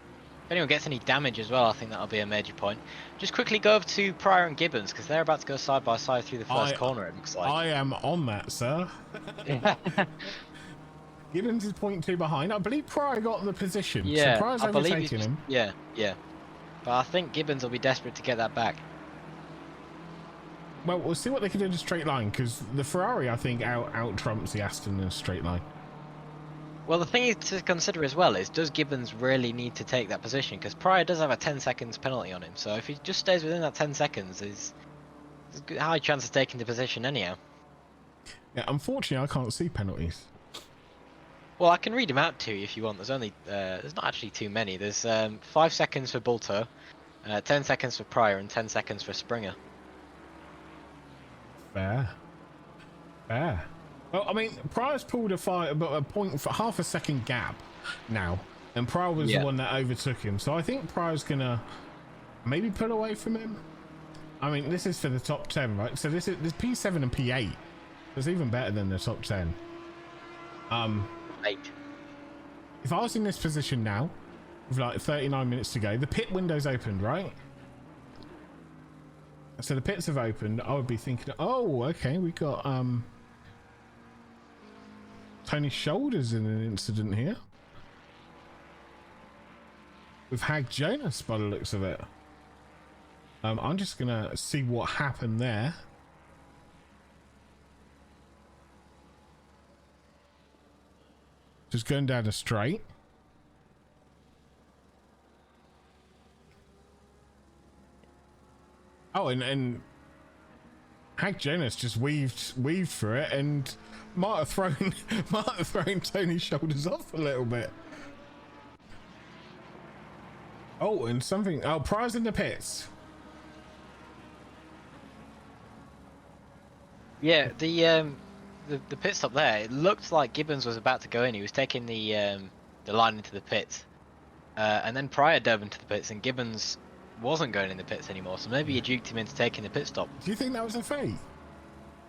If anyone gets any damage as well, I think that'll be a major point. Just quickly go over to Pryor and Gibbons, because they're about to go side by side through the first corner, it looks like. I am on that, sir. Gibbons is 0.2 behind. I believe Pryor got the position. Yeah, so Pryor's overtaking him. Yeah. But I think Gibbons will be desperate to get that back. Well, we'll see what they can do in a straight line, because the Ferrari, I think, out trumps the Aston in a straight line. Well, the thing to consider as well is, does Gibbons really need to take that position? Because Pryor does have a 10 seconds penalty on him, so if he just stays within that 10 seconds, there's a high chance of taking the position anyhow. Yeah, unfortunately, I can't see penalties. Well, I can read them out to you if you want. There's only, there's not actually too many. There's 5 seconds for Bulto, 10 seconds for Pryor, and 10 seconds for Springer. Fair. Well, I mean, Pryor's pulled a point for half a second gap now, and Pryor was the one that overtook him. So I think Pryor's gonna maybe pull away from him. I mean, this is for the top 10, right? So this P7 and P8. It's even better than the top 10. 8. If I was in this position now, with like 39 minutes to go, the pit window's opened, right? So the pits have opened. I would be thinking, oh, okay, we got Tony's shoulders in an incident here. With Hag Jonas by the looks of it. I'm just gonna see what happened there. Just going down the straight. Oh, and Hag Jonas just weaved through it and might have thrown Tony's shoulders off a little bit. Oh, and something. Oh, prize in the pits. Yeah, the pit stop there. It looked like Gibbons was about to go in. He was taking the line into the pits, and then Pryor dove into the pits, and Gibbons wasn't going in the pits anymore. So maybe he juked him into taking the pit stop. Do you think that was a fake?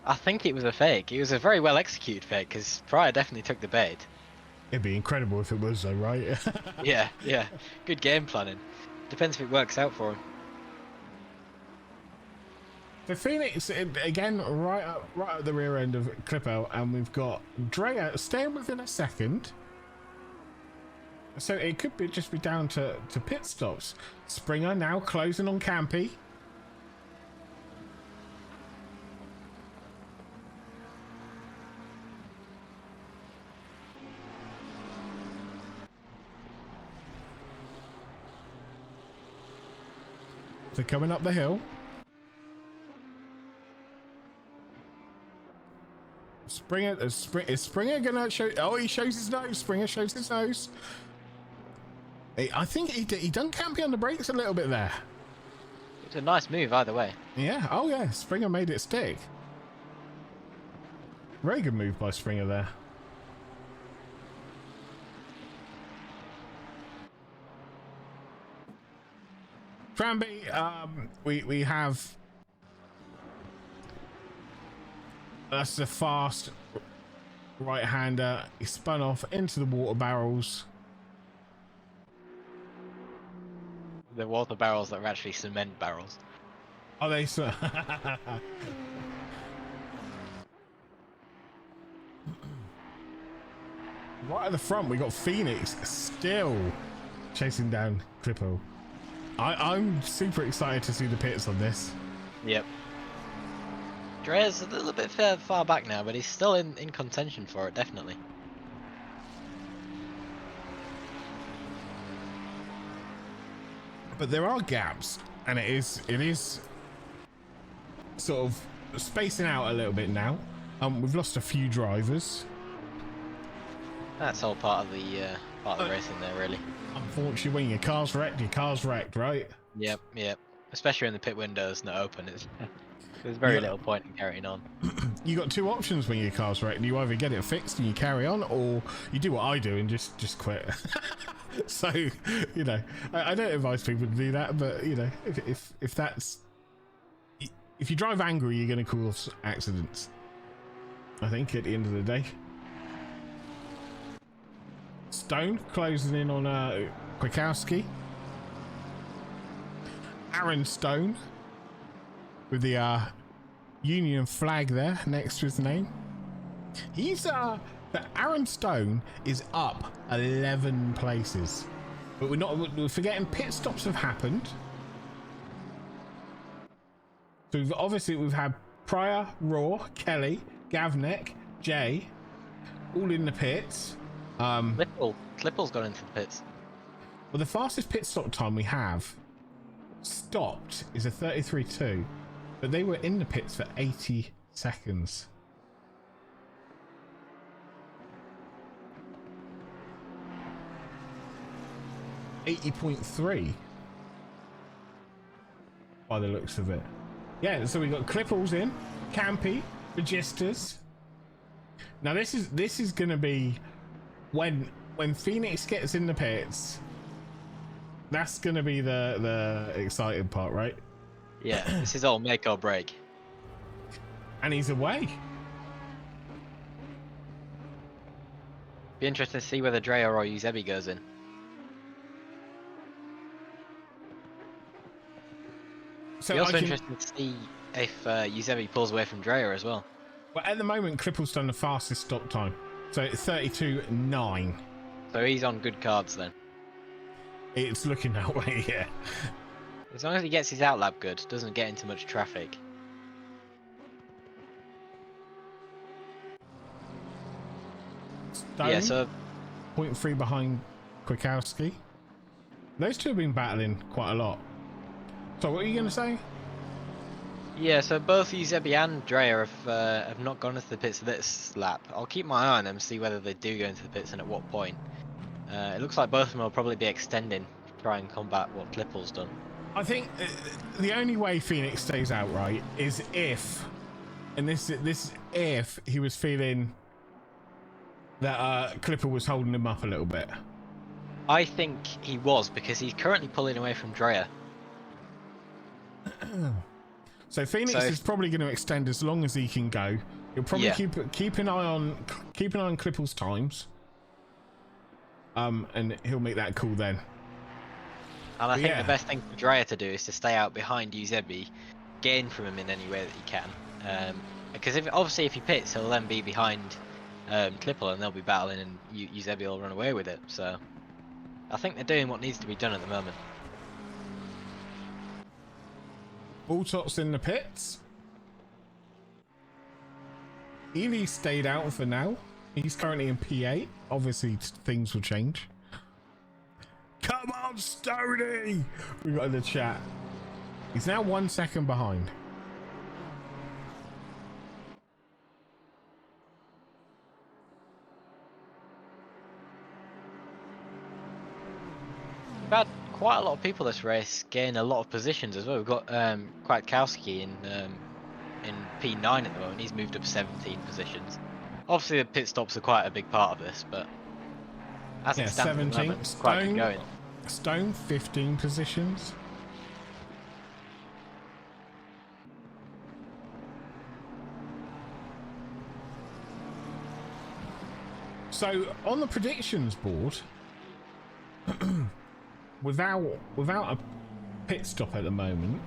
I think it was a fake. It was a very well executed fake because Pryor definitely took the bait. It'd be incredible if it was, though, right? Yeah, good game planning. Depends if it works out for him. The Phoenix again, right at the rear end of Clippo, and we've got Drea staying within a second. So it could just be down to pit stops. Springer now closing on Campy. So coming up the hill. Is Springer gonna show? Oh, he shows his nose. Springer shows his nose. I think he done Campy on the brakes a little bit there. It's a nice move either way. Yeah. Oh yeah. Springer made it stick. Very good move by Springer there. Tranby, we have. That's the fast right-hander. He spun off into the water barrels. The water barrels that are actually cement barrels. Are they so? Right at the front, we got Phoenix still chasing down Clippo. I'm super excited to see the pits on this. Yep. Dre's a little bit far back now, but he's still in contention for it, definitely. But there are gaps, and it is sort of spacing out a little bit now. We've lost a few drivers. That's all part of the racing there, really. Unfortunately, when your car's wrecked, right? Yep. Especially when the pit window's not open, there's very little point in carrying on. You got two options when your car's wrecked. You either get it fixed and you carry on, or you do what I do and just quit. So, you know, I don't advise people to do that, but you know, if that's if you drive angry, you're going to cause accidents. I think at the end of the day. Stone closing in on Kwiatkowski. Aaron Stone with the Union flag there next to his name. He's Aaron Stone is up 11 places, but we're forgetting pit stops have happened. So we've had Pryor, Raw, Kelly, Gavnek, Jay, all in the pits. Clipple's gone into the pits. Well, the fastest pit stop time we have stopped is a 33.2, but they were in the pits for 80 seconds. .3 by the looks of it. Yeah, so we got Clipples in, Campy, Registas. Now this is gonna be when Phoenix gets in the pits. That's gonna be the exciting part, right? Yeah, this is all make or break. And he's away. Be interesting to see whether Drea or Eusebi goes in. So Be also I can, interested to see if Yuzebi pulls away from Dreyer as well. well, at the moment, Cripple's done the fastest stop time. So it's 32.9. So he's on good cards then. It's looking that way, yeah. As long as he gets his outlap good, doesn't get into much traffic. Stone, Yeah, so 0.3 behind Kwiatkowski. Those two have been battling quite a lot. So what are you going to say? yeah, so both Yuzebi and Dreyer have not gone into the pits this lap. I'll keep my eye on them, see whether they do go into the pits and at what point. It looks like both of them will probably be extending to try and combat what Klippel's done. I think the only way Phoenix stays outright is if, and this if he was feeling that Clipper was holding him up a little bit. I think he was, because he's currently pulling away from Dreyer. So Phoenix is probably going to extend as long as he can go. He'll probably keep an eye on Clipple's times. And he'll make that call then. And I think the best thing for Dreyer to do is to stay out behind Yuzebi, gain from him in any way that he can. Because obviously if he pits, he'll then be behind Klippel and they'll be battling, and Yuzebi will run away with it. So I think they're doing what needs to be done at the moment. Bulltop's in the pits. Ely stayed out for now. He's currently in P8. Obviously, things will change. Come on, Stoney! We got in the chat. He's now 1 second behind. We've had quite a lot of people this race gain a lot of positions as well. We've got Kwiatkowski in P9 at the moment. He's moved up 17 positions. Obviously, the pit stops are quite a big part of this, but as it stands at the moment, it's quite good going. Stone 15 positions. So on the predictions board, without a pit stop at the moment,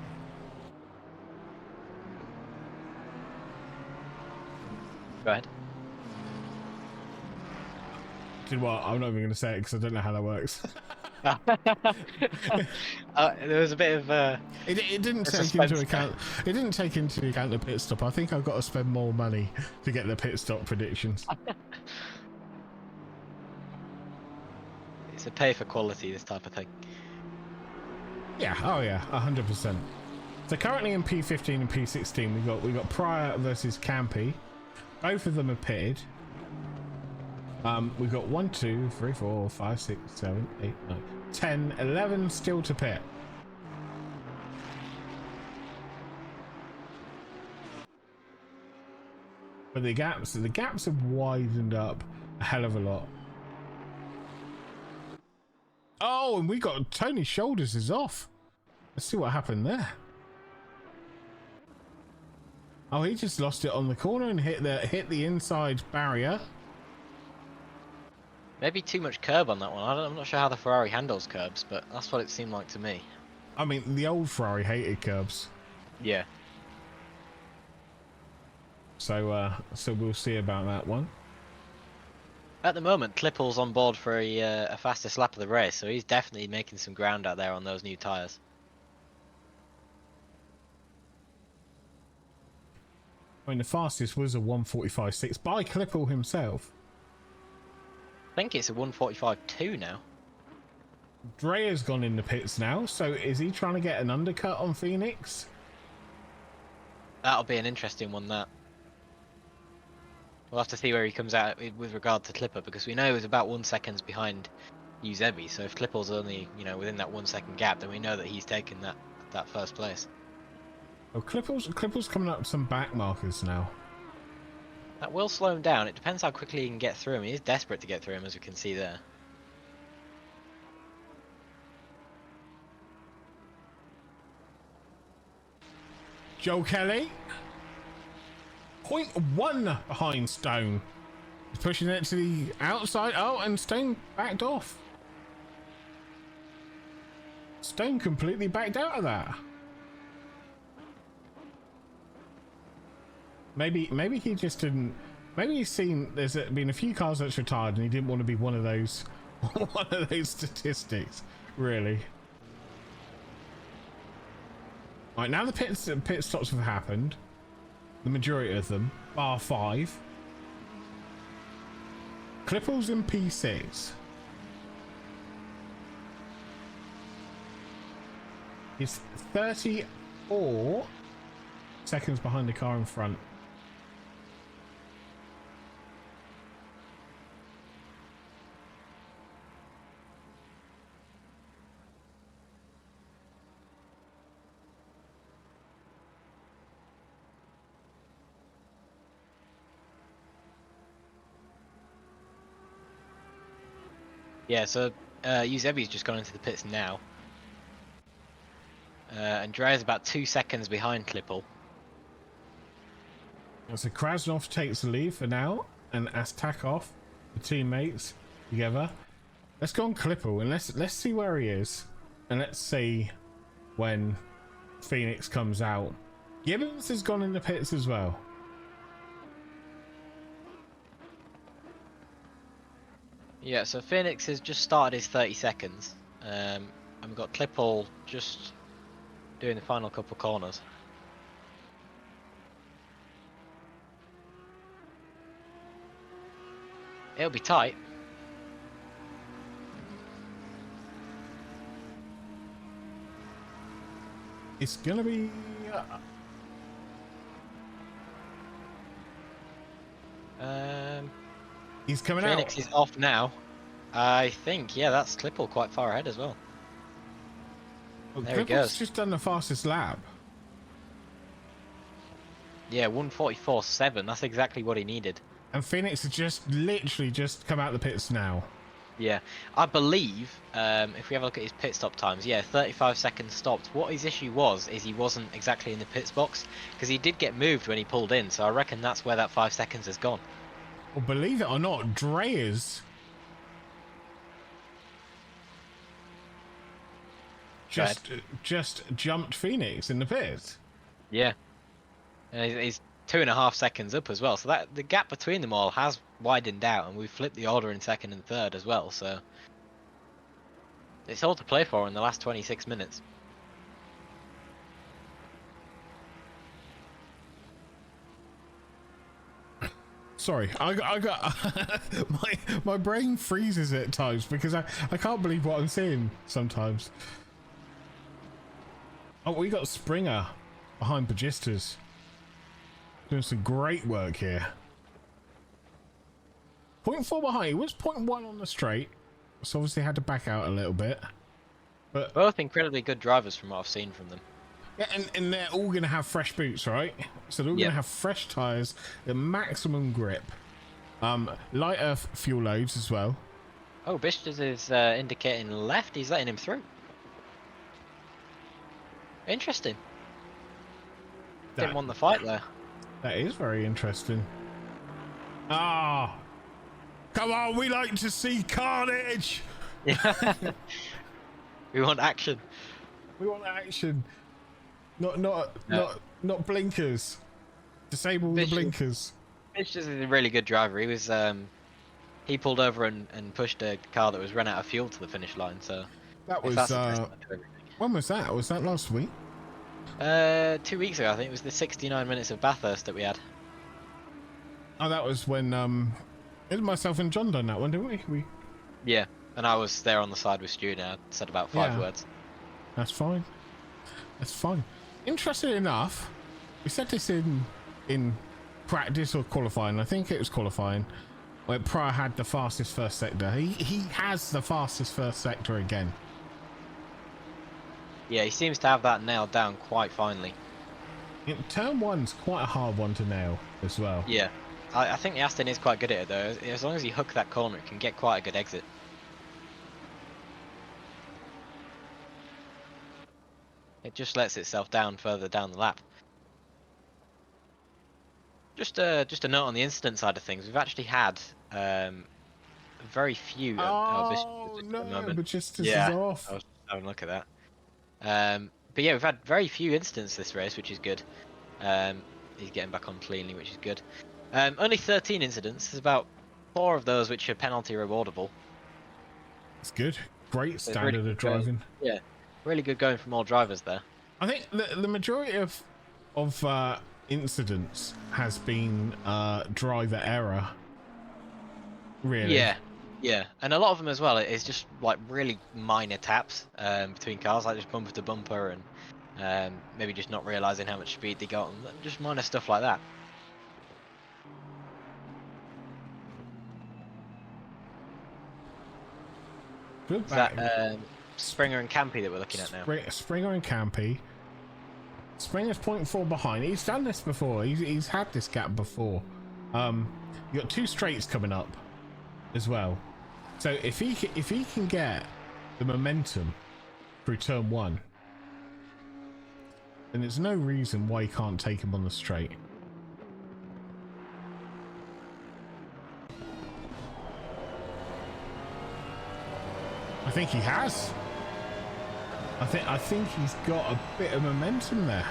go ahead. Do you know what? I'm not even going to say it because I don't know how that works. There was a bit of it didn't take into account. It didn't take into account the pit stop. I think I've got to spend more money to get the pit stop predictions. It's a pay for quality, this type of thing. Yeah. Oh yeah. 100%. So currently in P15 and P16, we got Pryor versus Campy. Both of them are pitted. We've got 1, 2, 3, 4, 5, 6, 7, 8, 9, 10, 11 still to pit. But the gaps have widened up a hell of a lot. Oh, and we got Tony's shoulders is off. Let's see what happened there. Oh, he just lost it on the corner and hit the inside barrier. Maybe too much curb on that one. I'm not sure how the Ferrari handles curbs, but that's what it seemed like to me. I mean, the old Ferrari hated curbs. Yeah. So we'll see about that one. At the moment, Klippel's on board for a fastest lap of the race, so he's definitely making some ground out there on those new tyres. I mean, the fastest was a 1:45.6 by Klippel himself. I think it's a 1:45.2 now. Dreyer's gone in the pits now, so is he trying to get an undercut on Phoenix? That'll be an interesting one, that. We'll have to see where he comes out with regard to Clipper, because we know he was about 1 second behind Yuzebi, so if Klippel's only, within that 1 second gap, then we know that he's taken that first place. Oh, Klippel's coming up with some back markers now. That will slow him down. It depends how quickly he can get through him. He is desperate to get through him, as we can see there. Joe Kelly, 0.1 behind Stone. He's pushing it to the outside. Oh, and Stone backed off. Stone completely backed out of that. Maybe he just didn't. Maybe he's seen there's been a few cars that's retired, and he didn't want to be one of those one of those statistics. Really. Right, now the pit stops have happened. The majority of them, bar 5. Clipples in P6. He's 34 seconds behind the car in front. Yeah, so Eusebi's just gone into the pits now. And Drea's about 2 seconds behind Klippel. So Krasnov takes the lead for now, and Astakov, the teammates, together. Let's go on Klippel and let's see where he is, and let's see when Phoenix comes out. Gibbons has gone in the pits as well. Yeah, so Phoenix has just started his 30 seconds. And we've got Klippel just doing the final couple corners. It'll be tight. It's gonna be he's coming Phoenix out. is off now. I think, yeah, that's Klippel quite far ahead as well. Well, there he Klippel's goes. just done the fastest lap. Yeah, 1:44.7. That's exactly what he needed. And Phoenix has just literally just come out the pits now. Yeah, I believe if we have a look at his pit stop times, yeah, 35 seconds stopped. What his issue was is he wasn't exactly in the pits box because he did get moved when he pulled in. So I reckon that's where that 5 seconds has gone. Well, believe it or not, Drea's just jumped Phoenix in the pits. Yeah, and he's 2.5 seconds up as well. So that the gap between them all has widened out, and we've flipped the order in second and third as well. So it's all to play for in the last 26 minutes. Sorry, I got my brain freezes at times because I can't believe what I'm seeing sometimes. Oh, we got Springer behind Pagistas doing some great work here. 0.4 behind. He was 0.1 on the straight, so obviously had to back out a little bit. But Both incredibly good drivers from what I've seen from them. yeah, and they're all going to have fresh boots, right? So they're all going to have fresh tyres, the maximum grip, lighter fuel loads as well. Oh, Bishtas is indicating left. He's letting him through. Interesting. Didn't want the fight there. That is very interesting. Ah, come on! We like to see carnage. Yeah. We want action. We want action. Not blinkers. Disable the blinkers. Bishtas is a really good driver. He was he pulled over and pushed a car that was run out of fuel to the finish line. So That was when was that? Was that last week? 2 weeks ago, I think. It was the 69 minutes of Bathurst that we had. Oh, that was when it was myself and John done that one, didn't we? Yeah, and I was there on the side with Stu, and I said about 5 words. That's fine. That's fine. Interesting enough, we said this in practice or qualifying. I think it was qualifying, where Pryor had the fastest first sector. He has the fastest first sector again. Yeah, he seems to have that nailed down quite finely. Turn 1's quite a hard one to nail as well. Yeah, I think the Aston is quite good at it though. As long as you hook that corner, it can get quite a good exit. It just lets itself down further down the lap. Just a note on the incident side of things. We've actually had very few. Oh no! But just is off. I was having a look at that. But yeah, we've had very few incidents this race, which is good. he's getting back on cleanly, which is good. Only 13 incidents. There's about 4 of those which are penalty rewardable. It's good. Great So standard really of driving. Yeah, really good going from all drivers there. I think the majority of incidents has been driver error. Really. Yeah, and a lot of them as well. It's just like really minor taps between cars, like just bumper to bumper, and maybe just not realizing how much speed they got, and just minor stuff like that. Good Is back. that Springer and Campy that we're looking at now? Springer and Campy. Springer's 0.4 behind. He's done this before. He's had this gap before. You got 2 straights coming up as well. So if he can get the momentum through turn 1, then there's no reason why he can't take him on the straight. I think he has. I think he's got a bit of momentum there.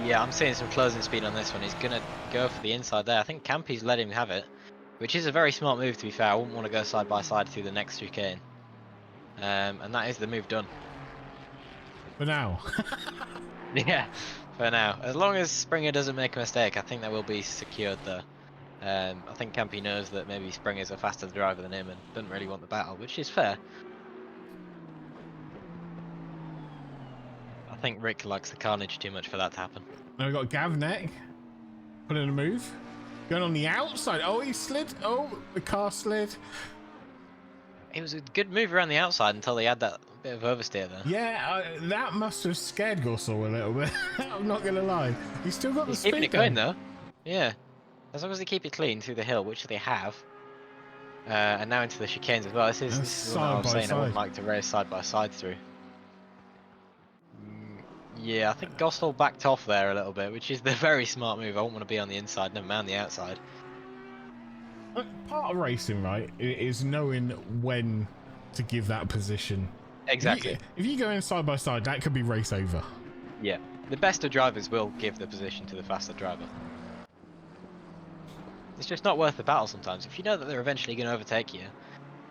Yeah, I'm seeing some closing speed on this one. He's gonna go for the inside there. I think Campy's let him have it, which is a very smart move, to be fair. I wouldn't want to go side by side through the next chicane. And that is the move done. For now. Yeah, for now. As long as Springer doesn't make a mistake, I think that will be secured there. I think Campy knows that maybe Springer's a faster driver than him and doesn't really want the battle, which is fair. I think Rick likes the carnage too much for that to happen. Now we got Gavnek putting a move. Going on the outside. Oh, he slid. Oh, the car slid. It was a good move around the outside until they had that bit of oversteer there. Yeah, that must have scared Gossel a little bit. I'm not going to lie. He's still got the speed. Keeping it going though. Yeah. As long as they keep it clean through the hill, which they have. And now into the chicanes as well. This is what I was saying. I wouldn't like to race side by side through. Yeah, I think Gossel backed off there a little bit, which is the very smart move. I won't want to be on the inside, never mind the outside. Part of racing, right, is knowing when to give that position. Exactly. If you go in side by side, that could be race over. Yeah, the best of drivers will give the position to the faster driver. It's just not worth the battle sometimes. If you know that they're eventually going to overtake you,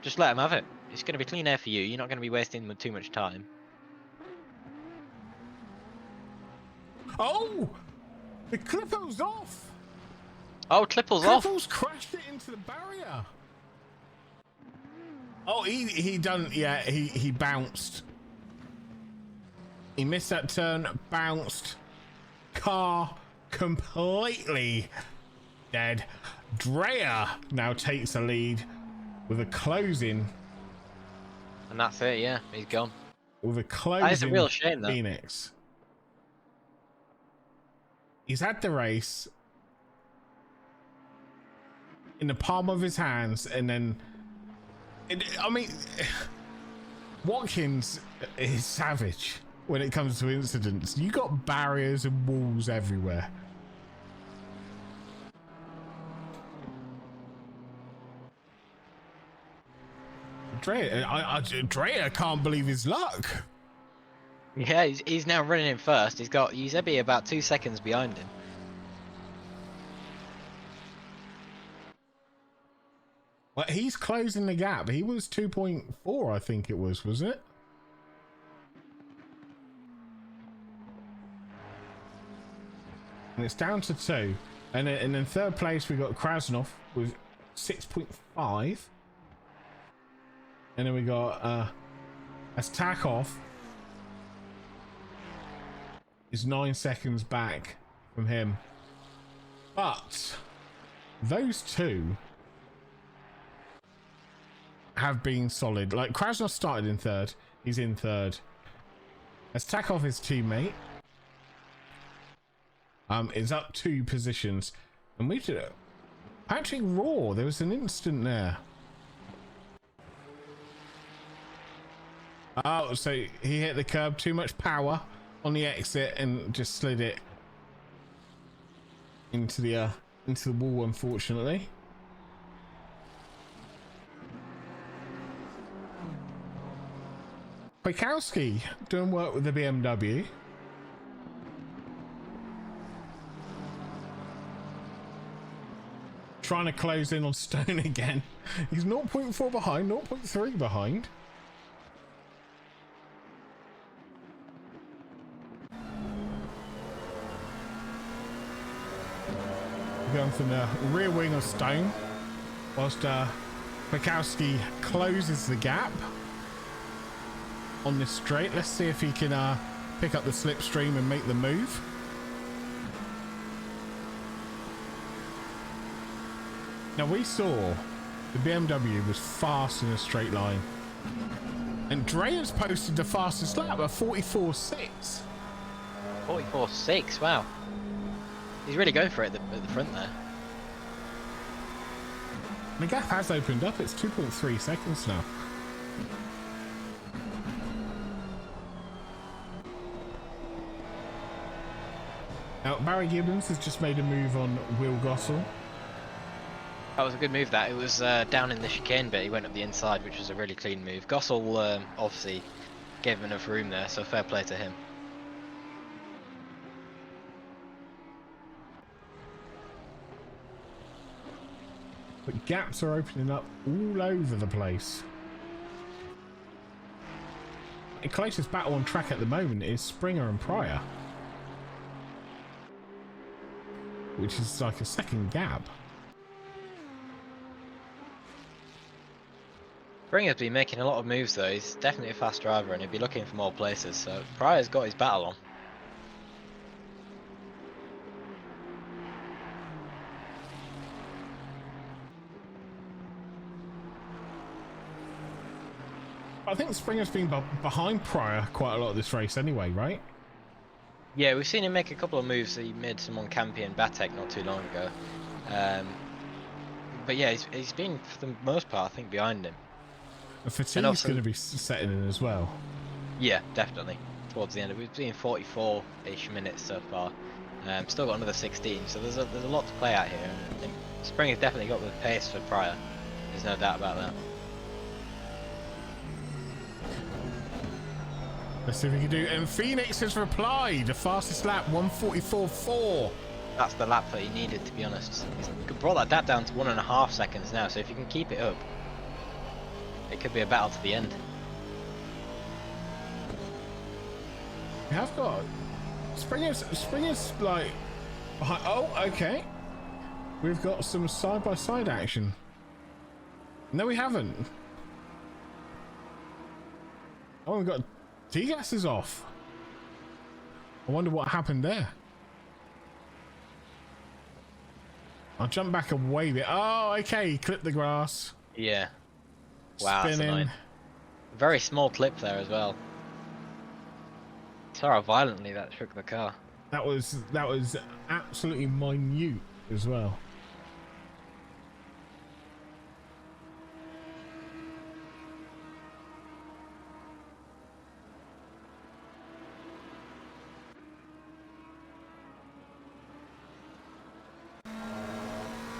just let them have it. It's going to be clean air for you. You're not going to be wasting too much time. Oh! The clipper's off! Oh, Clipple's off! Clipple's crashed it into the barrier! Oh, he done, yeah, he bounced. He missed that turn, bounced. Car completely dead. Dreyer now takes the lead with a closing. And that's it, yeah, he's gone. With a closing. That is a real shame, though. Phoenix. He's had the race in the palm of his hands, and then I mean, Watkins is savage when it comes to incidents. You got barriers and walls everywhere. Dreyer can't believe his luck. Yeah, he's now running in first. He's got Eusebi about 2 seconds behind him. Well, he's closing the gap. He was 2.4, I think it was, wasn't it? And it's down to 2. And in third place, we got Krasnov with 6.5. And then we got Astakov is 9 seconds back from him. But those two have been solid. Like, Krasnov started in third. He's in third. Astakov, his teammate, is up 2 positions. And we did it. Patrick Raw, there was an instant there. Oh, so he hit the curb, too much power on the exit and just slid it into the wall, unfortunately. Kwiatkowski doing work with the BMW. trying to close in on Stone again. He's 0.4 behind, 0.3 behind. We're going from the rear wing of Stone, whilst Bukowski closes the gap on this straight. Let's see if he can pick up the slipstream and make the move. Now we saw the BMW was fast in a straight line, and Drea's posted the fastest lap at 44.6. 44.6, wow. He's really going for it at the front there. The gap has opened up, it's 2.3 seconds now. Now Barry Gibbons has just made a move on Will Gossell. That was a good move. That it was down in the chicane bit. He went up the inside, which was a really clean move. Gossell obviously gave him enough room there, so fair play to him. But gaps are opening up all over the place. The closest battle on track at the moment is Springer and Pryor, which is like a second gap. Springer's been making a lot of moves though. He's definitely a fast driver and he'll be looking for more places, so Pryor's got his battle on. I think Springer's been behind Pryor quite a lot of this race anyway, right? Yeah, we've seen him make a couple of moves. He made some on Campy and Batek not too long ago. But yeah, he's been, for the most part, I think, behind him. And fatigue's going to be setting in as well. Yeah, definitely. Towards the end, we've seen 44-ish minutes so far. Still got another 16, so there's a lot to play out here. I think Springer's definitely got the pace for Pryor. There's no doubt about that. Let's see if we can do. And Phoenix has replied. The fastest lap, 1:44.4. That's the lap that he needed, to be honest. He's brought that down to 1.5 seconds now. So if you can keep it up, it could be a battle to the end. We have got Springer's like behind. Oh, okay. We've got some side-by-side action. No, we haven't. Oh, we've got T-gas is off. I wonder what happened there. I'll jump back and wave it. Oh, okay. Clip the grass. Yeah. Wow, that's Spinning. annoying. Very small clip there as well. Saw how violently that shook the car. That was absolutely minute as well.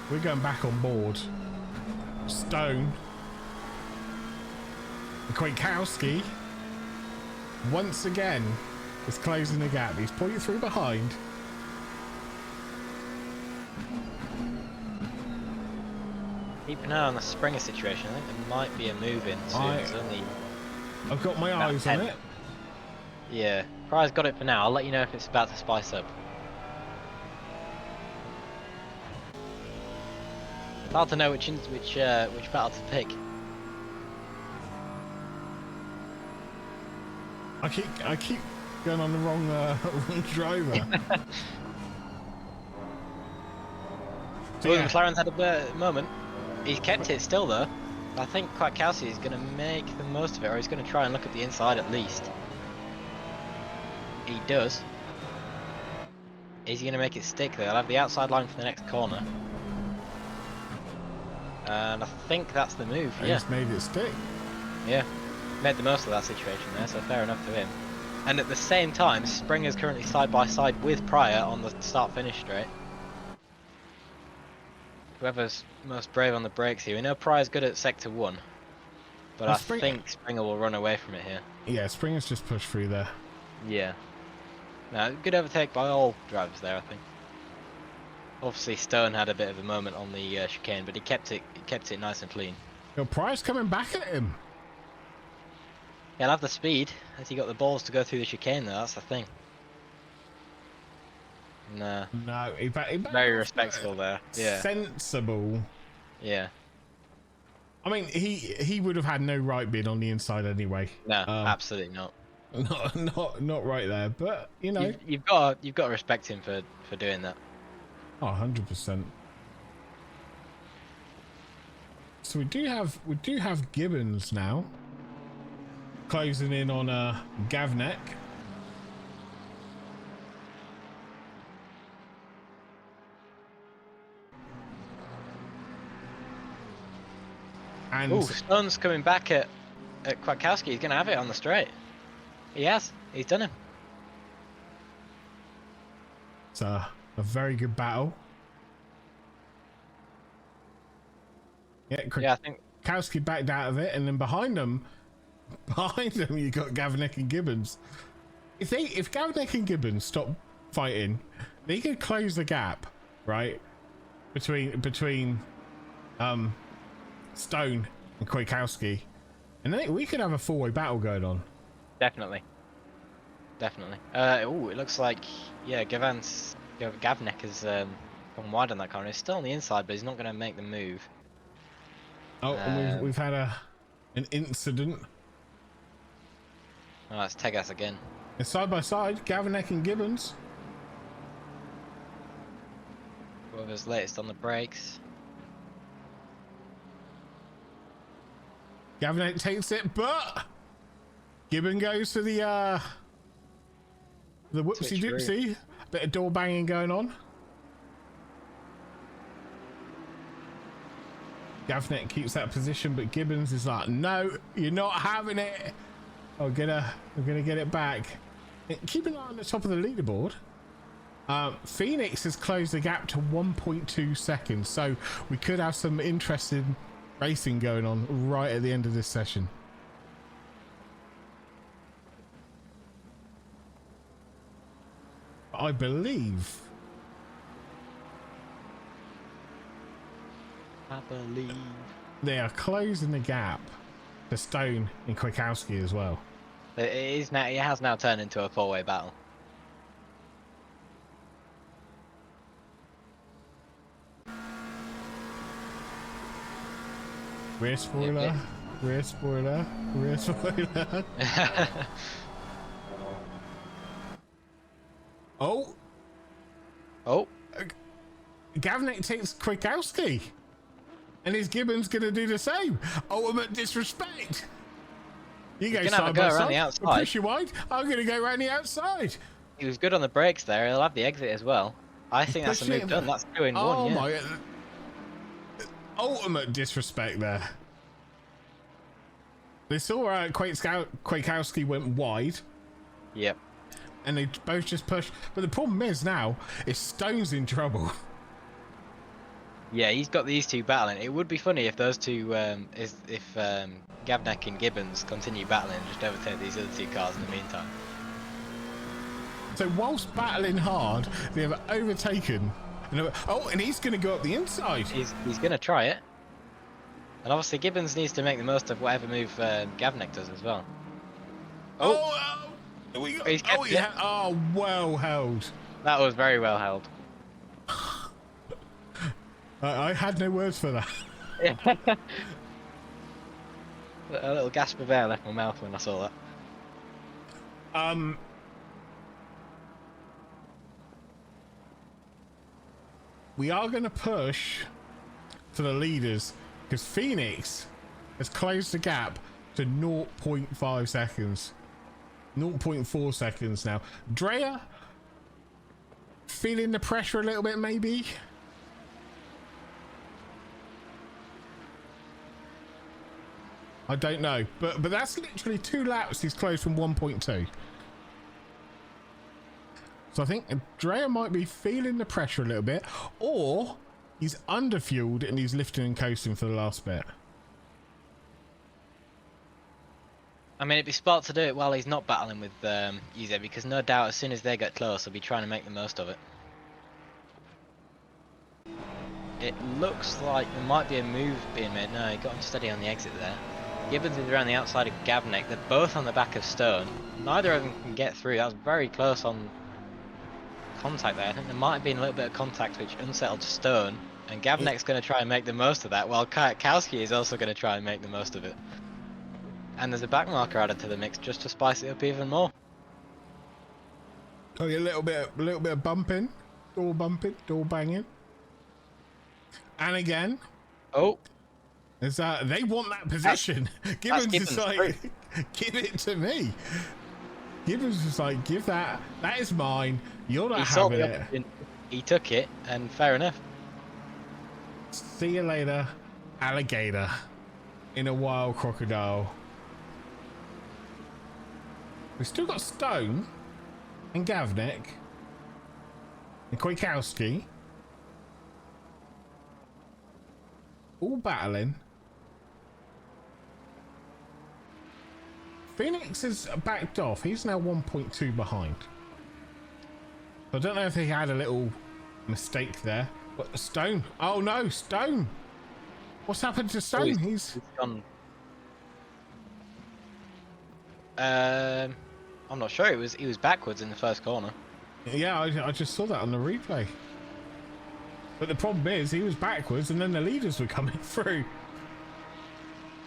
We're going back on board. Stone. Kwiatkowski once again is closing the gap. He's 0.3 behind. Keep an eye on the Springer situation. I think there might be a move in soon. It's only I've got my eyes on it. Yeah, Pryor's got it for now. I'll let you know if it's about to spice up. It's hard to know which battle to pick. I keep going on the wrong driver. So yeah. McLaren's had a moment. He's kept it still though. I think Kwiatkowski is going to make the most of it, or he's going to try and look at the inside at least. He does. Is he going to make it stick though? I'll have the outside line for the next corner. And I think that's the move. He just made it stick. Yeah, made the most of that situation there, so fair enough to him. And at the same time, Springer's currently side by side with Pryor on the start-finish straight. Whoever's most brave on the brakes here. We know Pryor's good at sector 1, but I think Springer will run away from it here. Yeah, Springer's just pushed through there. Yeah. No, good overtake by all drivers there, I think. Obviously, Stone had a bit of a moment on the chicane, but he kept it nice and clean. Your Price coming back at him. He'll have the speed. Has he got the balls to go through the chicane though? That's the thing. No. No, he backed Very off, respectable there. Yeah. sensible. Yeah. I mean, he would have had no right being on the inside anyway. No, absolutely not. Not right there. But you know, you've got to respect him for doing that. Oh, 100%. So we do have Gibbons now closing in on Gavnek. And Stone's coming back at Kwiatkowski. He's going to have it on the straight. He has. He's done him. It's a very good battle. Yeah, I think Kwiatkowski backed out of it, and then behind them you got Gavnek and Gibbons. If Gavnek and Gibbons stop fighting, they could close the gap, right, between Stone and Kwiatkowski, and then we could have a four-way battle going on. Definitely. Oh, it looks like Gavnek has gone wide on that corner. He's still on the inside, but he's not going to make the move. Oh, and we've had an incident. Oh, it's Tegas again. And side by side, Gavnek and Gibbons. Whoever's latest on the brakes. Gavnek takes it, but Gibbon goes for the whoopsie doopsie. Bit of door banging going on. Gavnek keeps that position, but Gibbons is like, no, you're not having it. I'm gonna get it back. Keep an eye on the top of the leaderboard. Phoenix has closed the gap to 1.2 seconds, so we could have some interesting racing going on right at the end of this session. I believe they are closing the gap to Stone and Kwiatkowski as well. It has now turned into a four-way battle. Rear spoiler, rear spoiler, rear spoiler. Oh. Gavnek takes Kwiatkowski. And is Gibbons going to do the same? Ultimate disrespect. You go side by side. I'll push you wide. I'm going to go around the outside. He was good on the brakes there. He'll have the exit as well. I think that's a move done. That's 2 in 1. Oh my. Ultimate disrespect there. They saw Kwiatkowski went wide. Yep. And they both just pushed. But the problem is now is Stone's in trouble. Yeah, he's got these two battling. It would be funny if those two, if Gavnek and Gibbons continue battling and just overtake these other two cars in the meantime. So whilst battling hard, they have overtaken. And he's going to go up the inside. He's going to try it. And obviously Gibbons needs to make the most of whatever move Gavnek does as well. Well held. That was very well held. I had no words for that. A little gasp of air left my mouth when I saw that. We are going to push to the leaders because Phoenix has closed the gap to 0.5 seconds. 0.4 seconds now. Drea feeling the pressure a little bit, maybe. I don't know, but that's literally 2 laps he's closed from 1.2. So I think Drea might be feeling the pressure a little bit, or he's underfueled and he's lifting and coasting for the last bit. I mean, it'd be smart to do it while he's not battling with Yuze, because no doubt as soon as they get close, he'll be trying to make the most of it. it looks like there might be a move being made. No, he got him steady on the exit there. Gibbons is around the outside of Gavnek. They're both on the back of Stone. Neither of them can get through. That was very close on contact there. I think there might have been a little bit of contact which unsettled Stone. And Gavnek's going to try and make the most of that, while Kowski is also going to try and make the most of it. And there's a back marker added to the mix just to spice it up even more. Oh, yeah, a little bit of bumping, door banging. And again, oh, is they want that position. Gibbons is like, give it to me. Gibbons is like, give that. That is mine. You're not having it. He took it, and fair enough. See you later, alligator, in a wild crocodile. We've still got Stone and Gavnek and Kwiatkowski all battling. Phoenix is backed off. He's now 1.2 behind. I don't know if he had a little mistake there. But Stone. Oh no, Stone. What's happened to Stone? He's gone. I'm not sure. He was backwards in the first corner. Yeah, I just saw that on the replay. But the problem is he was backwards and then the leaders were coming through.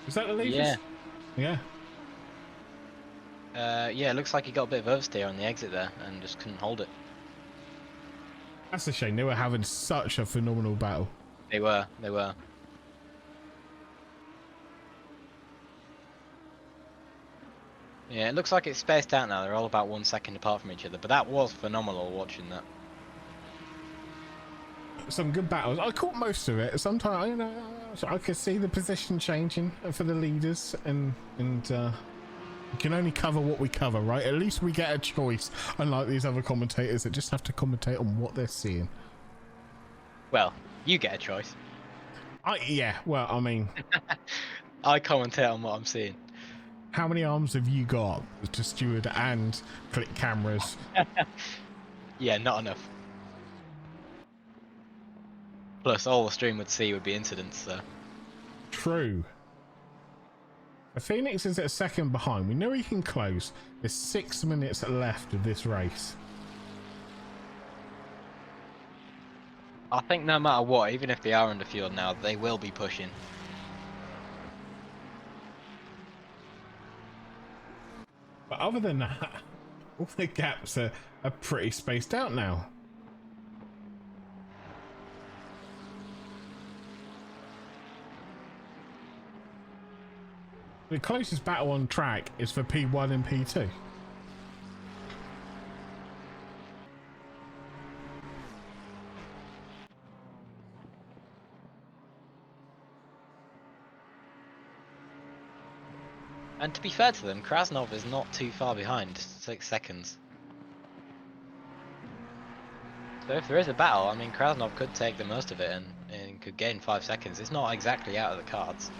Is that the leaders? Yeah. Yeah, it looks like he got a bit of oversteer on the exit there and just couldn't hold it. That's a shame. They were having such a phenomenal battle. They were. Yeah, it looks like it's spaced out now. They're all about 1 second apart from each other, but that was phenomenal watching that. Some good battles. I caught most of it. Sometimes, you know, I could see the position changing for the leaders, and we can only cover what we cover, right? At least we get a choice, unlike these other commentators that just have to commentate on what they're seeing. Well, you get a choice. Yeah, well, I mean... I commentate on what I'm seeing. How many arms have you got to steward and click cameras? Yeah, not enough. Plus, all the stream would see would be incidents, so... True. Phoenix is at a second behind. We know he can close. There's 6 minutes left of this race. I think no matter what, even if they are under fuel now, they will be pushing. But other than that, all the gaps are pretty spaced out now. The closest battle on track is for P1 and P2. And to be fair to them, Krasnov is not too far behind, 6 seconds. So if there is a battle, I mean, Krasnov could take the most of it and could gain 5 seconds. It's not exactly out of the cards.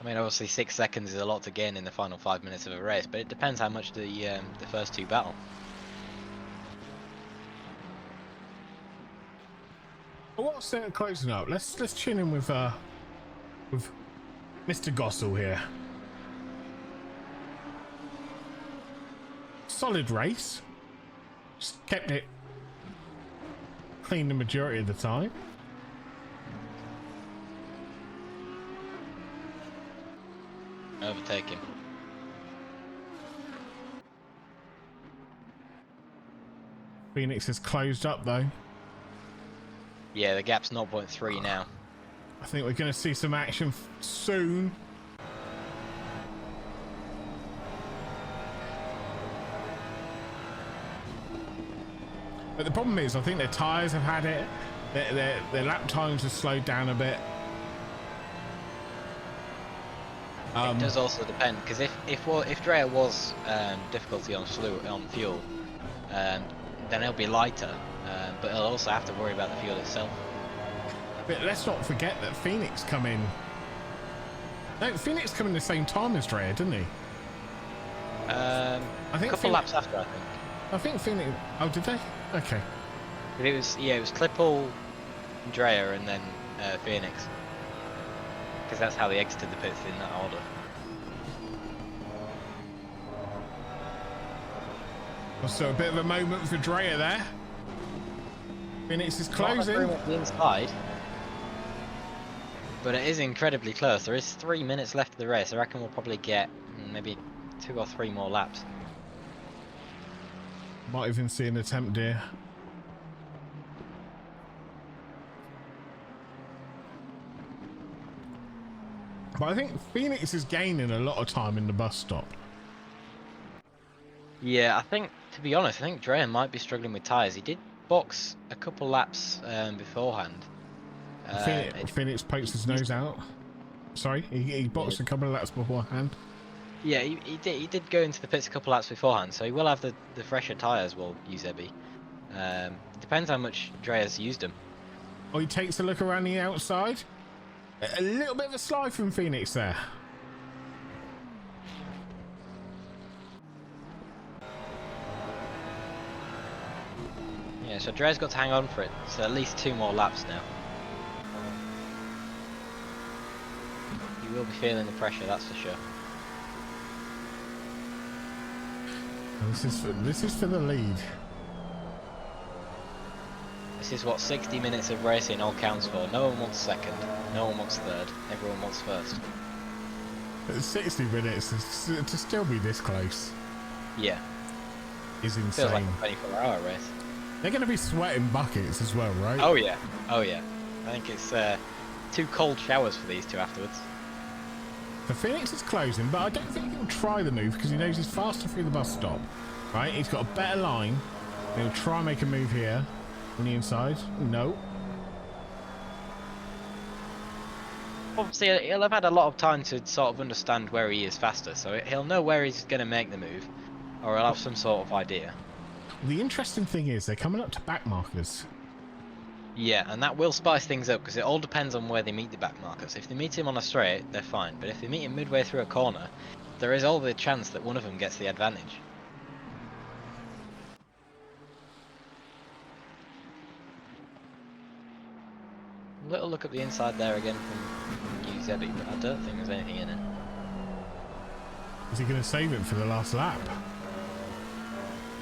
I mean, obviously 6 seconds is a lot to gain in the final 5 minutes of a race, but it depends how much the first two battle. Well, what's closing up? Let's tune in with Mr. Gossel here. Solid race. Just kept it clean the majority of the time. Overtake him. Phoenix is closed up though. Yeah, the gap's 0.3 now. I think we're going to see some action soon. But the problem is, I think their tyres have had it. Their lap times have slowed down a bit. It does also depend, because if Dreyer was difficulty on fuel, then it'll be lighter, but he'll also have to worry about the fuel itself. But let's not forget that Phoenix come in. No, Phoenix come in the same time as Dreyer, didn't he? I think a couple laps after, I think. I think Phoenix. Oh, did they? Okay. But it was Clipple, Drea, and then Phoenix. Because that's how they exited the pits in that order. So a bit of a moment for Drea there. Phoenix is closing. Not much room at the inside. But it is incredibly close. There is 3 minutes left of the race. I reckon we'll probably get maybe 2 or 3 more laps. Might even see an attempt here. But I think Phoenix is gaining a lot of time in the bus stop. Yeah, I think, to be honest, I think Drea might be struggling with tyres. He did box a couple laps beforehand. Phoenix pokes his nose out. Sorry, he boxed a couple of laps beforehand. Yeah, he did go into the pits a couple laps beforehand, so he will have the fresher tyres, will Eusebi. Depends how much Drea's used them. Oh, he takes a look around the outside. A little bit of a slide from Phoenix there. Yeah, so Drea's got to hang on for it. So at least 2 more laps now. You will be feeling the pressure, that's for sure. This is for the lead. This is what 60 minutes of racing all counts for. No one wants second, no one wants third, everyone wants first. 60 minutes to still be this close. Yeah. Is insane. Feels like a 24-hour race. They're going to be sweating buckets as well, right? Oh yeah, oh yeah. I think it's 2 cold showers for these two afterwards. The Phoenix is closing, but I don't think he'll try the move because he knows he's faster through the bus stop. Right? He's got a better line. He'll try and make a move here on the inside. No. Obviously, he'll have had a lot of time to sort of understand where he is faster, so he'll know where he's going to make the move, or he'll have some sort of idea. The interesting thing is they're coming up to back markers. Yeah, and that will spice things up because it all depends on where they meet the back markers. If they meet him on a straight, they're fine, but if they meet him midway through a corner, there is all the chance that one of them gets the advantage. Little look at the inside there again from Eusebi, but I don't think there's anything in it. Is he going to save it for the last lap?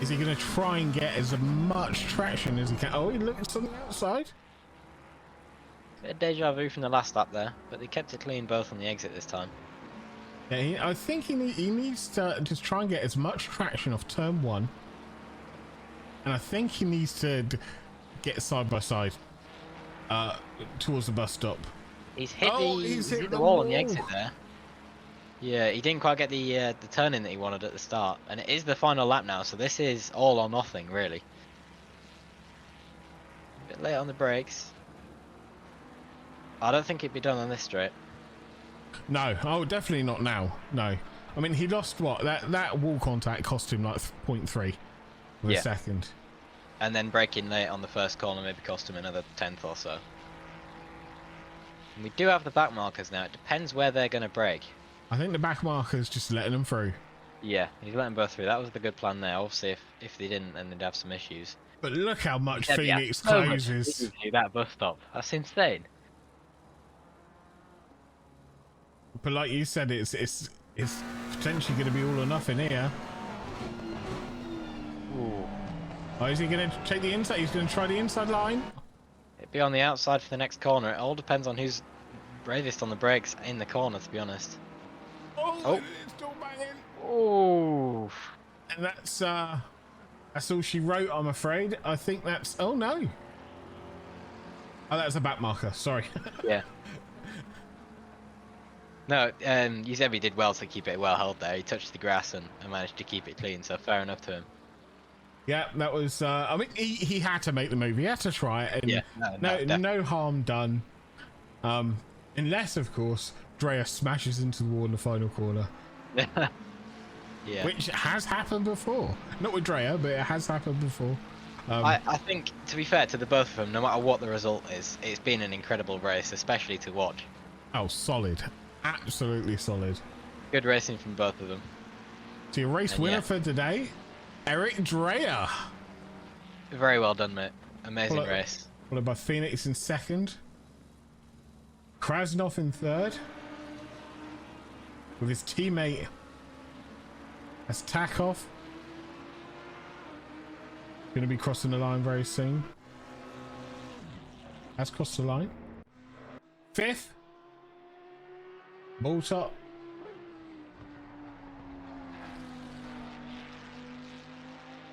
Is he going to try and get as much traction as he can? Oh, he looks on the outside. Bit of deja vu from the last lap there, but they kept it clean both on the exit this time. Yeah, I think he needs to just try and get as much traction off turn 1. And I think he needs to get side by side towards the bus stop. He's hit the wall on the exit there. Yeah, he didn't quite get the turn in that he wanted at the start, and it is the final lap now, so this is all or nothing, really. A bit late on the brakes. I don't think it'd be done on this straight. No, oh, definitely not now. No, I mean he lost what that wall contact cost him like 0.3 of a second, and then braking late on the first corner maybe cost him another 1/10 or so. And we do have the back markers now. It depends where they're going to brake. I think the back marker's just letting them through. Yeah, he's letting both through. That was the good plan there. Obviously, if they didn't, then they'd have some issues. But look how much Phoenix closes. That bus stop. That's insane. But like you said, it's potentially going to be all or nothing here. Ooh. Oh, is he going to take the inside? He's going to try the inside line. It'd be on the outside for the next corner. It all depends on who's bravest on the brakes in the corner, to be honest. Oh, it's still banging. Oh. And that's all she wrote, I'm afraid. I think that's... Oh, no. Oh, that's a back marker. Sorry. Yeah. No, Eusebi did well to keep it well held there. He touched the grass and managed to keep it clean, so fair enough to him. Yeah, that was... I mean, he had to make the move. He had to try it. And yeah, no harm done. Unless, of course, Drea smashes into the wall in the final corner. Yeah. Which has happened before. Not with Drea, but it has happened before. I think, to be fair to the both of them, no matter what the result is, it's been an incredible race, especially to watch. Oh, solid. Absolutely solid. Good racing from both of them. So your race winner for today, Eric Drea. Very well done, mate. Amazing race. Followed by Phoenix in second. Krasnov in third. With his teammate as Takov. Going to be crossing the line very soon. Has crossed the line. Fifth. Ball top.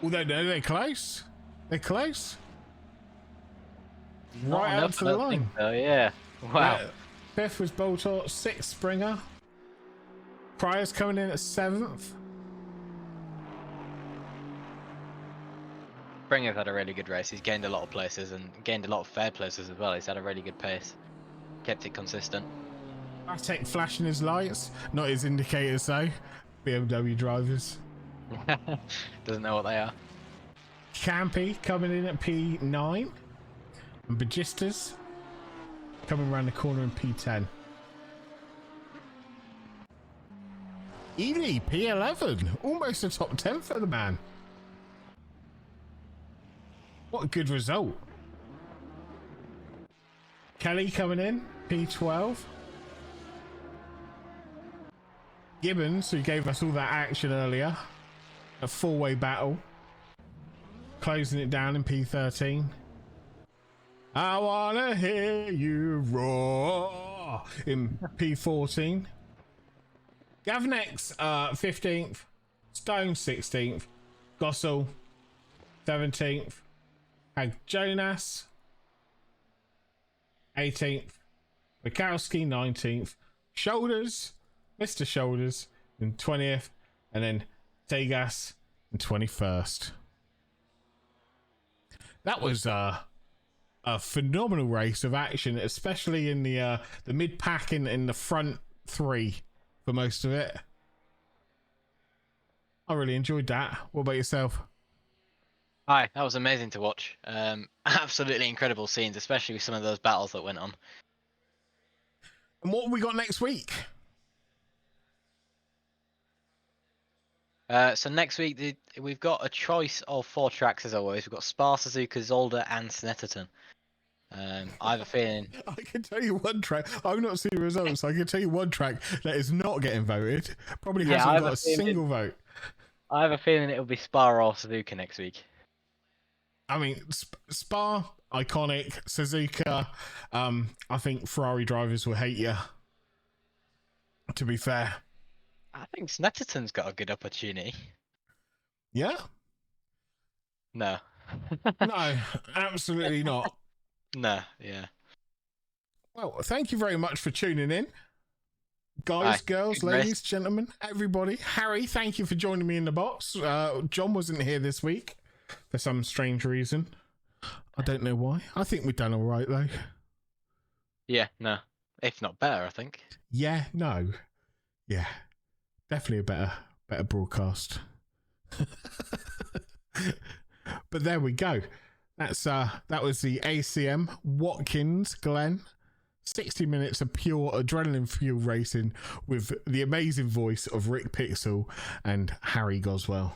Oh, they're close. They're close. Right out to the line. Oh yeah. Wow. Fifth was Boltor. Sixth Springer. Pryor's coming in at seventh. Springer's had a really good race. He's gained a lot of places and gained a lot of fair places as well. He's had a really good pace. Kept it consistent. Batek flashing his lights, not his indicators though. BMW drivers. Doesn't know what they are. Campy coming in at P9. And Bagistas coming around the corner in P10. Ely P11. Almost a top 10 for the man. What a good result. Kelly coming in, P12. Gibbons, who gave us all that action earlier. A four-way battle. Closing it down in P13. I wanna hear you roar in P14. Gavnex 15th. Stone 16th. Gossel 17th. Had Jonas 18th. Mikowski 19th. Shoulders, Mr. Shoulders in 20th. And then Tegas in 21st. That was a phenomenal race of action, especially in the mid pack in the front three for most of it. I really enjoyed that. What about yourself? Hi, that was amazing to watch. Absolutely incredible scenes, especially with some of those battles that went on. And what have we got next week? So next week we've got a choice of 4 tracks as always. We've got Spa, Suzuka, Zolder, and Snetterton. I have a feeling. I can tell you one track. I've not seen the results. I can tell you one track that is not getting voted. Probably hasn't got a single vote. I have a feeling it'll be Spa or Suzuka next week. I mean, Spa, iconic. Suzuka, I think Ferrari drivers will hate you. To be fair. I think Snetterton's got a good opportunity. Yeah? No. No, absolutely not. No, yeah. Well, thank you very much for tuning in. Guys, girls, ladies, gentlemen, everybody. Harry, thank you for joining me in the box. John wasn't here this week for some strange reason. I don't know why. I think we've done all right, though. Yeah, no. If not better, I think. Yeah, no. Yeah. Definitely a better broadcast. But there we go. That was the ACM Watkins Glen. 60 minutes of pure adrenaline fuel racing with the amazing voice of Rick Pixel and Harry Goswell.